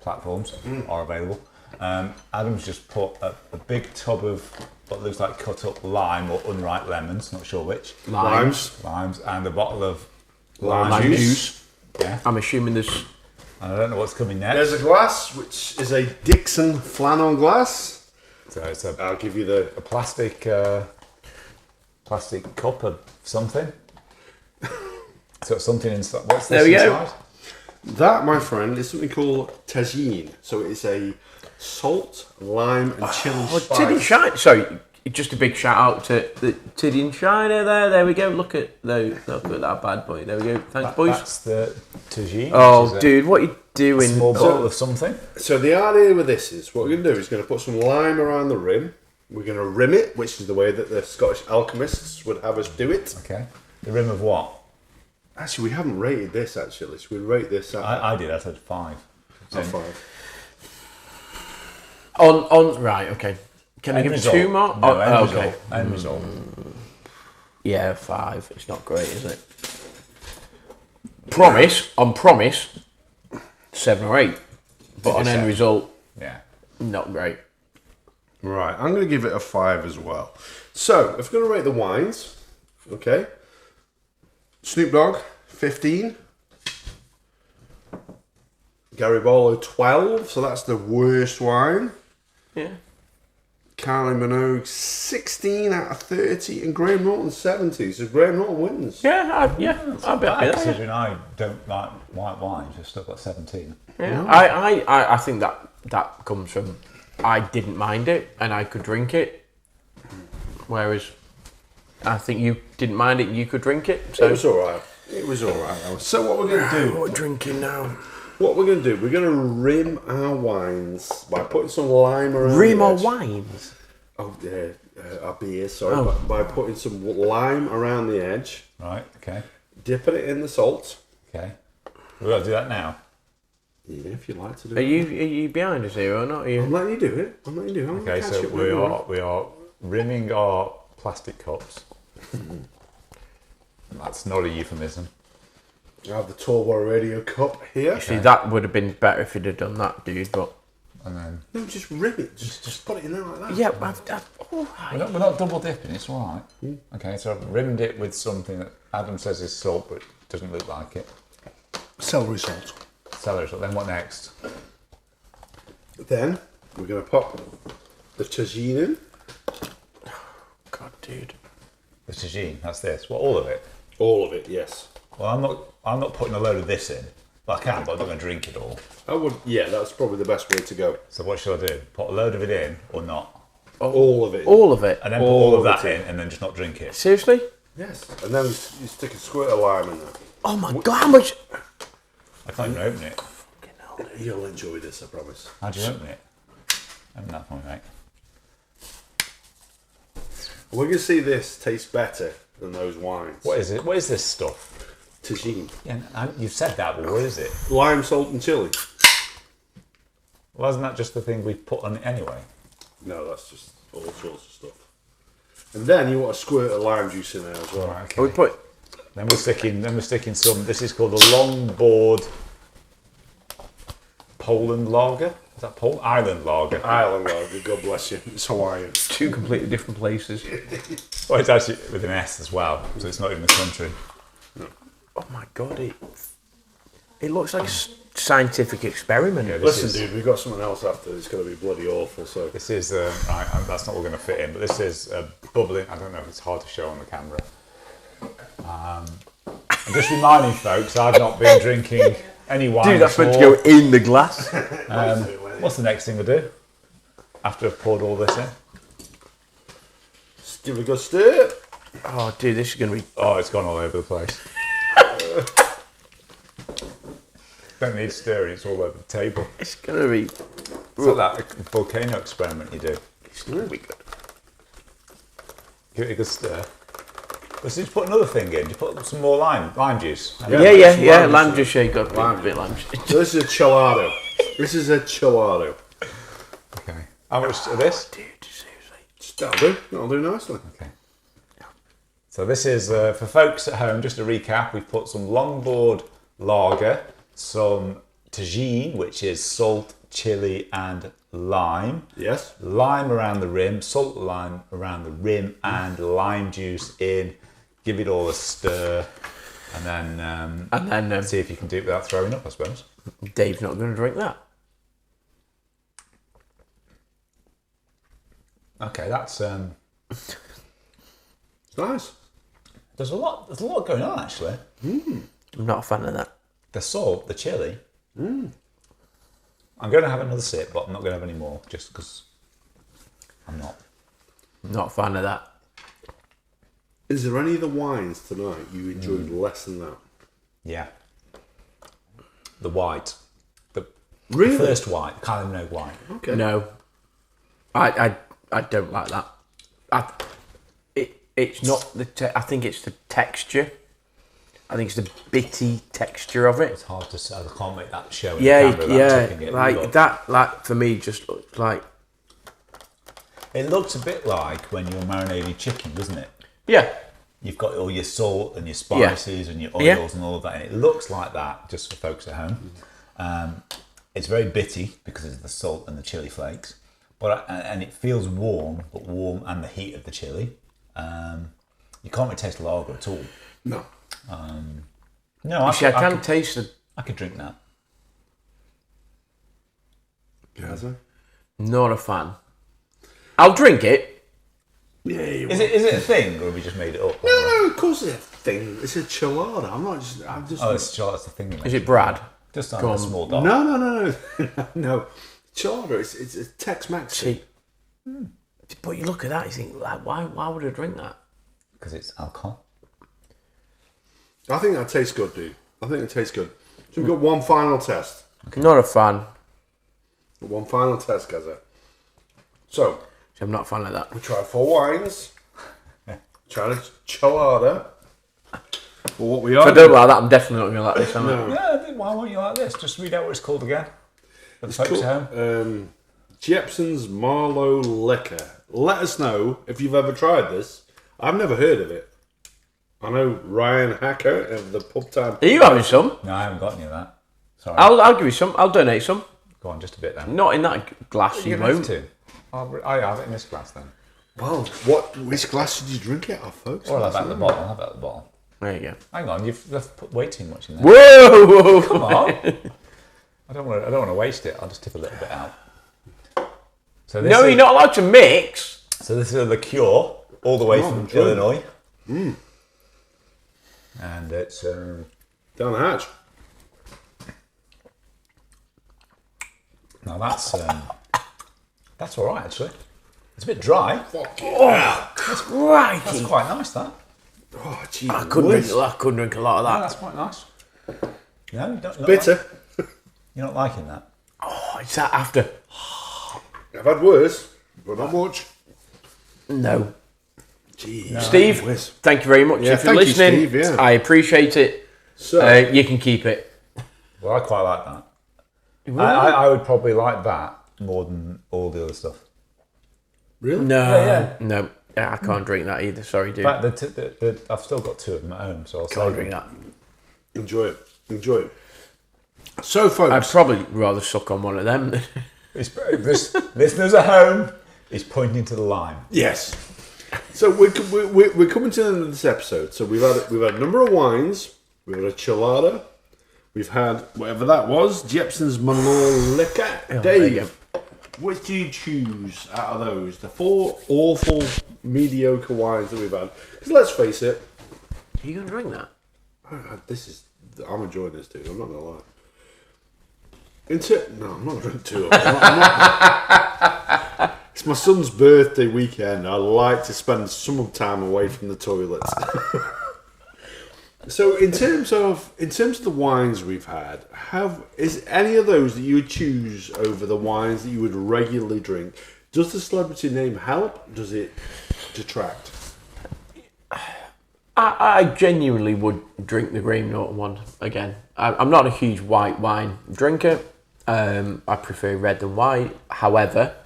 platforms are available, Adam's just put a big tub of what looks like cut up lime or unripe lemons, not sure which. Limes. Limes, and a bottle of Lime juice. Yeah. I'm assuming there's. And I don't know what's coming next. There's a glass, which is a Dixon flannel glass. So it's a I'll give you the... plastic cup of something. So it's something inside. What's this There we go. inside? That, my friend, is something called tagine. So it's a salt, lime, and chili Oh, spice. Tiddy Shine. Sorry, just a big shout out to the Tiddy and Shiner there. There we go. Look at that bad boy. There we go. Thanks, boys. That's the tagine. Oh, which is dude, what are you a doing? small bottle of something. So the idea with this is, what we're going to do is going to put some lime around the rim. We're going to rim it, which is the way that the Scottish alchemists would have us do it. Okay. The rim of what? Actually, we haven't rated this, actually. So we rate this at I did. I said 5. a 5. On right, okay. Can I End give result. you 2 more? No, end Oh, result. okay. End result. Yeah, 5. It's not great, is it? Promise, 7 or 8. But on end 7. result, Yeah. not great. Right, I'm going to give it a 5 as well. So, if we're going to rate the wines, okay. Snoop Dogg, 15. Garibaldi, 12. So that's the worst wine. Yeah. Kylie Minogue, 16 out of 30. And Graham Norton, 70. So Graham Norton wins. Yeah, I'll be happy with that. Considering I don't like white wines, I've still got 17. Yeah. I think that comes from I didn't mind it and I could drink it, whereas I think you didn't mind it and you could drink it. So It was alright. So what we're going to do... we're drinking now. What we're going to do, we're going to rim our wines by putting some lime around Rim the or edge. wines? Oh, yeah, our beer, sorry. By putting some lime around the edge, Right, okay. dipping it in the salt. Okay. We've got to do that now. Yeah, if you like to do Are it. you behind us here or not? Are you? I'm letting you do it. I'm letting you do it. I'm Okay, gonna catch so it when you're on. we are rimming our plastic cups. That's not a euphemism. I have the Tall Boy Radio cup here. See, that would have been better if you'd have done that, dude. But And then No, just rim it. Just put it in there like that. yeah, we're not double dipping. It's all right. Okay, so I've rimmed it with something that Adam says is salt, but doesn't look like it. Celery salt. Celery salt. Then what next? Then we're going to pop the tagine in. God, dude. The tagine. That's this. Well, all of it. All of it, yes. Well, I'm not putting a load of this in. Well, I can, but I'm not going to drink it all. I would. Yeah, that's probably the best way to go. So what should I do? Put a load of it in or not? All of it. All of it. And then put All all of of that it in and then just not drink it. Seriously? Yes. And then you stick a squirt of lime in there. Oh my God! How much? I can't even open it. You'll enjoy this, I promise. How do you open it? Open that for me, mate. We're going to see this taste better than those wines. What is it? What is this stuff? Tagine. Yeah, you've said that, but what is it? Lime, salt and chilli. Well, isn't that just the thing we put on it anyway? No, that's just all sorts of stuff. And then you want a squirt of lime juice in there as well. Right, okay. We put. Then we're sticking some. This is called the Longboard Poland Lager. Is that Poland? Island Lager. Island lager, God bless you. It's Hawaiian. Two completely different places. Well, it's actually with an S as well, so it's not even a country. Oh my God! It looks like a scientific experiment. Yeah, this Listen, is, dude, we've got someone else after. It's going to be bloody awful. So This is right. That's not all going to fit in, but this is bubbling. I don't know if it's hard to show on the camera. I'm just reminding folks, I've not been drinking any wine. Dude, that's meant to before. go in the glass. What's the next thing we do after I've poured all this in? just give it a good stir. Oh, dude, this is gonna be. Oh, it's gone all over the place. Don't need stirring, it's all over the table. It's gonna be. It's like that volcano experiment you do. It's gonna be good. Give it a good stir. Let's just put another thing in. You put some more lime juice. Yeah. Lime juice shake up. A bit lime juice. So this is a chilado. This is a chilado. Okay. How much of this? Dude, seriously. That'll do nicely. Okay. So this is, for folks at home, just to recap, we've put some Longboard Lager, some tagine, which is salt, chili and lime. Yes. Lime around the rim, salt lime around the rim and lime juice in. Give it all a stir and then see if you can do it without throwing up, I suppose. Dave's not gonna drink that. Okay, that's It's nice. there's a lot going on actually. I'm not a fan of that. The salt, the chili. I'm going to have another sip, but I'm not going to have any more, just because I'm not. Not a fan of that. Is there any of the wines tonight you enjoyed less than that? Yeah. The white. The Really? first white, Cabernet white. Okay. No, I don't like that. It's not the. I think it's the texture. I think it's the bitty texture of it. It's hard to say. I can't make that show in Yeah, the camera without tipping yeah. it. Like Look. that. Like for me, just looks like. It looks a bit like when you're marinating chicken, doesn't it? Yeah. You've got all your salt and your spices and your oils Yeah. and all of that, and it looks like that, just for folks at home. It's very bitty because of the salt and the chili flakes, but and it feels warm, but warm and the heat of the chili. You can't really taste lager at all. No. No, See, I can taste the. I could drink that. Gaza? Not a fan. I'll drink it. Yeah, you Is it a thing, or have we just made it up? No, of course it's a thing. It's a chilada. I'm just. Oh, that's the thing. You Is mentioned. it Brad? Just on Go a on. small dot? No. No. Chilada. It's a Tex-Mex. See. But you look at that, you think, like, why would I drink that? Because it's alcohol. I think that tastes good, dude. I think it tastes good. So we've got one final test. Not a fan. One final test, Gaza. So, I'm not a fan of that. we tried 4 wines. Tried a chilada. But what we If are... I don't like that, I'm definitely not going to like this, am I? No. Yeah, why won't you like this? Just read out what it's called again. For the folks Cool. at home. Jepson's Marlow Liquor. Let us know if you've ever tried this. I've never heard of it. I know Ryan Hacker of the Pub Time. Are you having some? No, I haven't got any of that. Sorry. I'll give you some. I'll donate some. Go on, just a bit then. Not in that glass, you You have won't. to. I have it in this glass then. Well, which glass did you drink it off, folks? Or I'll have it at the bottle. I'll have it at the bottle. There you go. Hang on, you've put way too much in there. Whoa! Come on. I don't want to waste it. I'll just tip a little bit out. So this No, is, you're not allowed to mix. So this is a liqueur all the way from enjoy it. Illinois. And it's Down the hatch. now that's all right actually. It's a bit dry. Right. That's quite nice. That. Oh, gee. I couldn't drink a lot of Yeah, that. that's quite nice. No, you don't. Bitter. You're not liking that. Oh, it's that after. I've had worse, but not much. No. Gee. Steve, Whiz. thank you very much Yeah, if you're thank you, listening. Steve, yeah. I appreciate it. So, You can keep it. Well, I quite like that. I would probably like that more than all the other stuff. really? No, no. I can't drink that either. Sorry, dude. In fact, I've still got two of them at home, so I'll Can't save drink them. that. Enjoy it. Enjoy it. So, I'd folks, probably rather suck on one of them. This listeners at home is pointing to the line. yes. So we're coming to the end of this episode. So we've had a number of wines. We've had a chelada. We've had whatever that was, Jepson's Malort Liquor. there you Dave, which do you choose out of those? The four awful, mediocre wines that we've had. Because let's face it, Are you going to drink that? I'm enjoying this, dude. I'm not gonna lie. No, I'm not drinking two of them. I'm not. It's my son's birthday weekend. I like to spend some time away from the toilets. So, in terms of the wines we've had, is any of those that you would choose over the wines that you would regularly drink? Does the celebrity name help? Does it detract? I genuinely would drink the Graham Norton one again. I'm not a huge white wine drinker. I prefer red than white. However,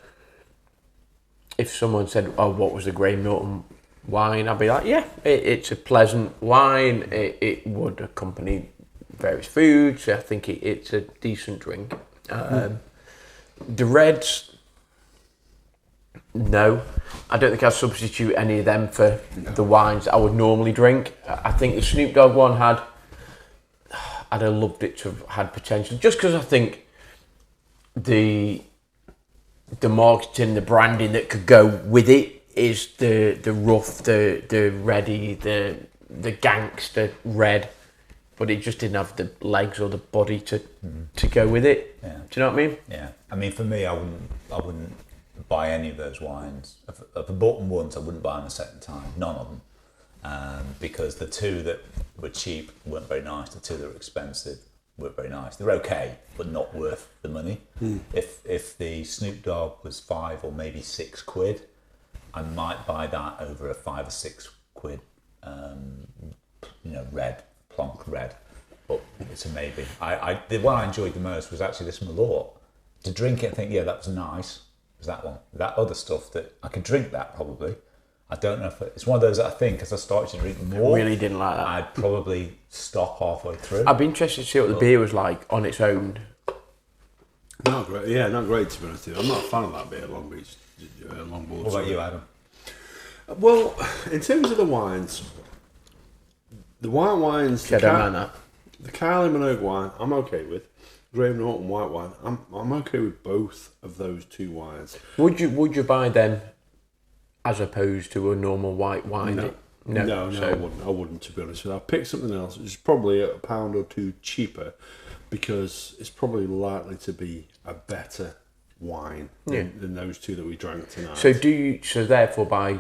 if someone said, "Oh, what was the Graham Norton wine?" I'd be like, "Yeah, it's a pleasant wine. It would accompany various foods. I think it's a decent drink." The reds, no, I don't think I'd substitute any of them for the wines I would normally drink. I think the Snoop Dogg one I'd have loved it to have had potential, just because I think the marketing, the branding that could go with it is the rough, the ready, the gangster red, but it just didn't have the legs or the body to go with it. Yeah. Do you know what I mean? Yeah, I mean, for me, I wouldn't buy any of those wines. If I bought them once, I wouldn't buy them a second time. None of them, because the two that were cheap weren't very nice. The two that were expensive weren't very nice. They're okay, but not worth the money. If the Snoop Dogg was £5 or maybe £6, I might buy that over a £5 or £6, red, plonk red. But it's a maybe. The one I enjoyed the most was actually this Malort. To drink it and think, yeah, that was nice, was that one. That other stuff that I could drink that probably. I don't know if it's one of those that I think as I started to drink more, Really didn't like that. I'd probably stop halfway through. I'd be interested to see what the beer was like on its own. Not great. Yeah, not great to be honest with you. I'm not a fan of that beer, Long Beach, Longboard. What about you, Adam? Well, in terms of the wines, the white wines, I don't mind that. the Kylie Minogue wine, I'm okay with. Graham Norton white wine, I'm okay with both of those two wines. Would you buy them as opposed to a normal white wine? No, I wouldn't. To be honest with you, I'd pick something else, which is probably a £1 or £2 cheaper, because it's probably likely to be a better wine than those two that we drank tonight. So therefore, by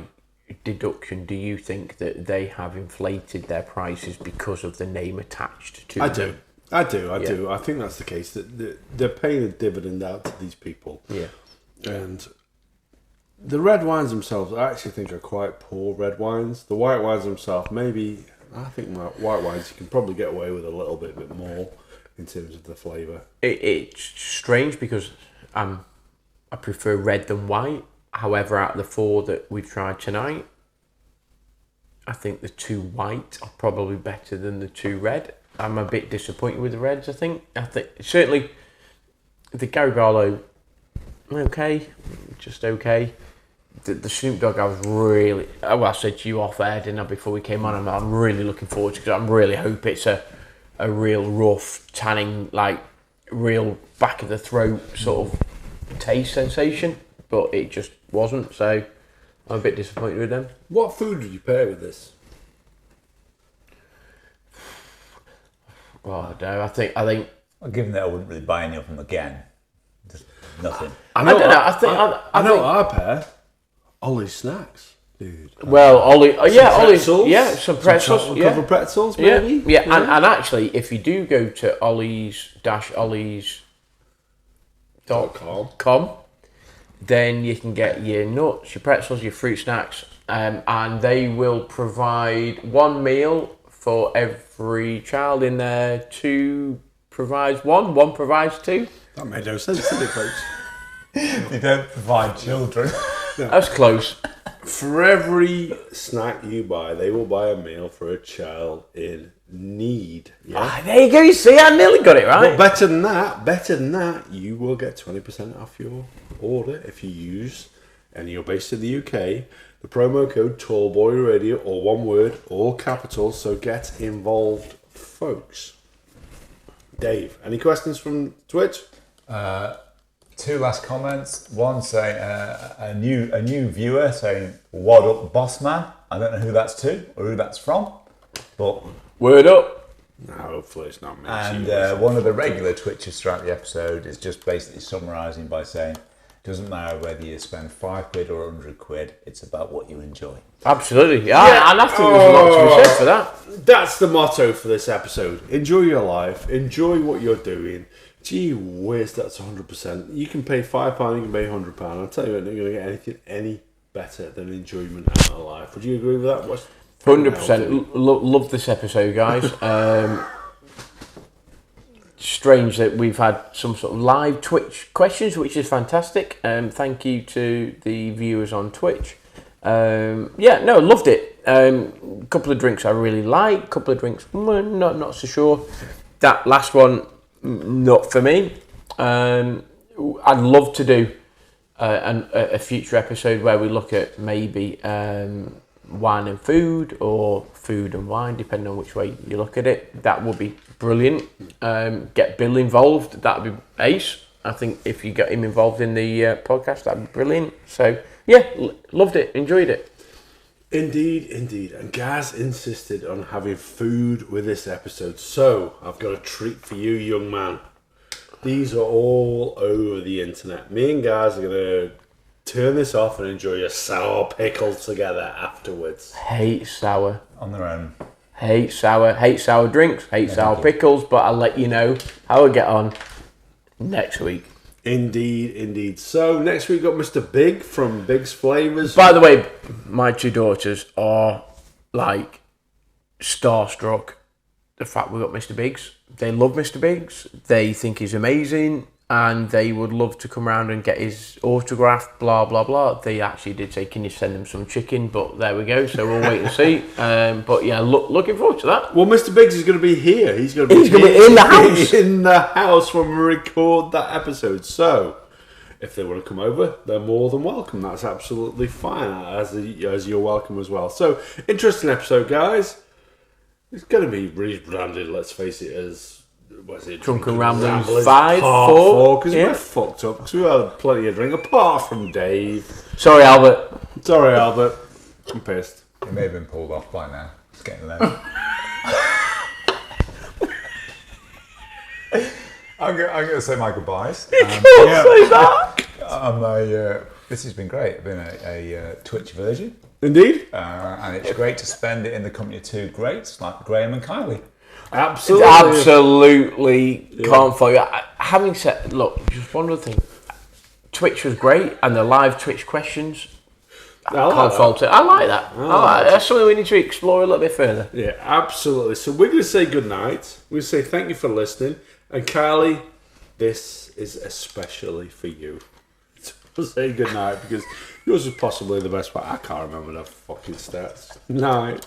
deduction, do you think that they have inflated their prices because of the name attached to them? I do. I think that's the case. That they're paying a dividend out to these people. Yeah. And the red wines themselves, I actually think are quite poor red wines. The white wines themselves, maybe I think white wines you can probably get away with a little bit more in terms of the flavour. It's strange because I prefer red than white. However, out of the 4 that we've tried tonight, I think the 2 white are probably better than the 2 red. I'm a bit disappointed with the reds, I think certainly the Gary Barlow, okay, just okay. The Snoop Dogg, I was really, well, I said to you off air, didn't I, before we came on, I'm really looking forward to, because I really hope it's a real rough, tanning, like, real back of the throat sort of taste sensation, but it just wasn't, so I'm a bit disappointed with them. What food would you pair with this? Well, I don't know, I think Well, given that I wouldn't really buy any of them again, just nothing. I don't know, I know our pair. Ollie's Snacks, dude. Well, Ollie, Ollie's, pretzels, yeah, some pretzels, some yeah. chocolate pretzels, maybe. Yeah. And actually, if you do go to Ollie's-Ollies.com, then you can get your nuts, your pretzels, your fruit snacks, and they will provide 1 meal for every child in there. 2 provides 1, 1 provides 2. That made no sense, did it, folks? They don't provide children. That's close. For every snack you buy, they will buy a meal for a child in need. Yeah. There you go, you see, I nearly got it right. But better than that, you will get 20% off your order if you use, and you're based in the UK, the promo code TallBoyRadio, or one word, all capitals, so get involved, folks. Dave, any questions from Twitch? 2 last comments. One saying a new viewer saying, "What up, boss man?" I don't know who that's to or who that's from, but Word up. No, hopefully it's not me. and one of the regular Twitchers throughout the episode is just basically summarising by saying, "Doesn't matter whether you spend £5 or £100, it's about what you enjoy." Absolutely, yeah. And I think there's a lot to be said for that. That's the motto for this episode. Enjoy your life. Enjoy what you're doing. Gee whiz, that's 100%. You can pay £5, you can pay £100. I'll tell you what, you're not going to get anything any better than enjoyment out of life. Would you agree with that? 100%. Love this episode, guys. Strange that we've had some sort of live Twitch questions, which is fantastic. Thank you to the viewers on Twitch. Loved it. Couple of drinks I really like. Couple of drinks, not so sure. That last one, not for me. I'd love to do a future episode where we look at maybe wine and food, or food and wine, depending on which way you look at it. That would be brilliant. Get Bill involved, that would be ace. I think if you get him involved in the podcast, that'd be brilliant. So yeah, loved it, enjoyed it. Indeed. And Gaz insisted on having food with this episode. So I've got a treat for you, young man. These are all over the internet. Me and Gaz are going to turn this off and enjoy a sour pickle together afterwards. Hate sour. On their own. Hate sour drinks, hate sour pickles, but I'll let you know how I get on next week. Indeed. So next week we've got Mr. Big from Big's Flavours. By the way, my 2 daughters are like starstruck. The fact we've got Mr. Biggs. They love Mr. Biggs. They think he's amazing, and they would love to come round and get his autograph, blah, blah, blah. They actually did say, can you send them some chicken? But there we go, so we'll wait and see. But yeah, looking forward to that. Well, Mr. Biggs is going to be here. He's going to be in the house. In the house when we record that episode. So, if they want to come over, they're more than welcome. That's absolutely fine, as you're welcome as well. So, interesting episode, guys. It's going to be rebranded, let's face it, as... What's it? Drunken Ramblings 5, Part 4, because yeah. we're fucked up, because we had plenty of drink, apart from Dave. Sorry, Albert. I'm pissed. It may have been pulled off by now. It's getting late. I'm going to say my goodbyes. You can't say that. This has been great. I've been a Twitch virgin. Indeed. And it's great to spend it in the company of 2 greats like Graham and Kylie. Absolutely can't follow you. Having said, look, just one other thing. Twitch was great, and the live Twitch questions, Can't fault it. I like that. That's something we need to explore a little bit further. Yeah, absolutely. So we're going to say goodnight. We're going to say thank you for listening. And Carly, this is especially for you. So say goodnight because yours is possibly the best part. I can't remember the fucking stats. Night.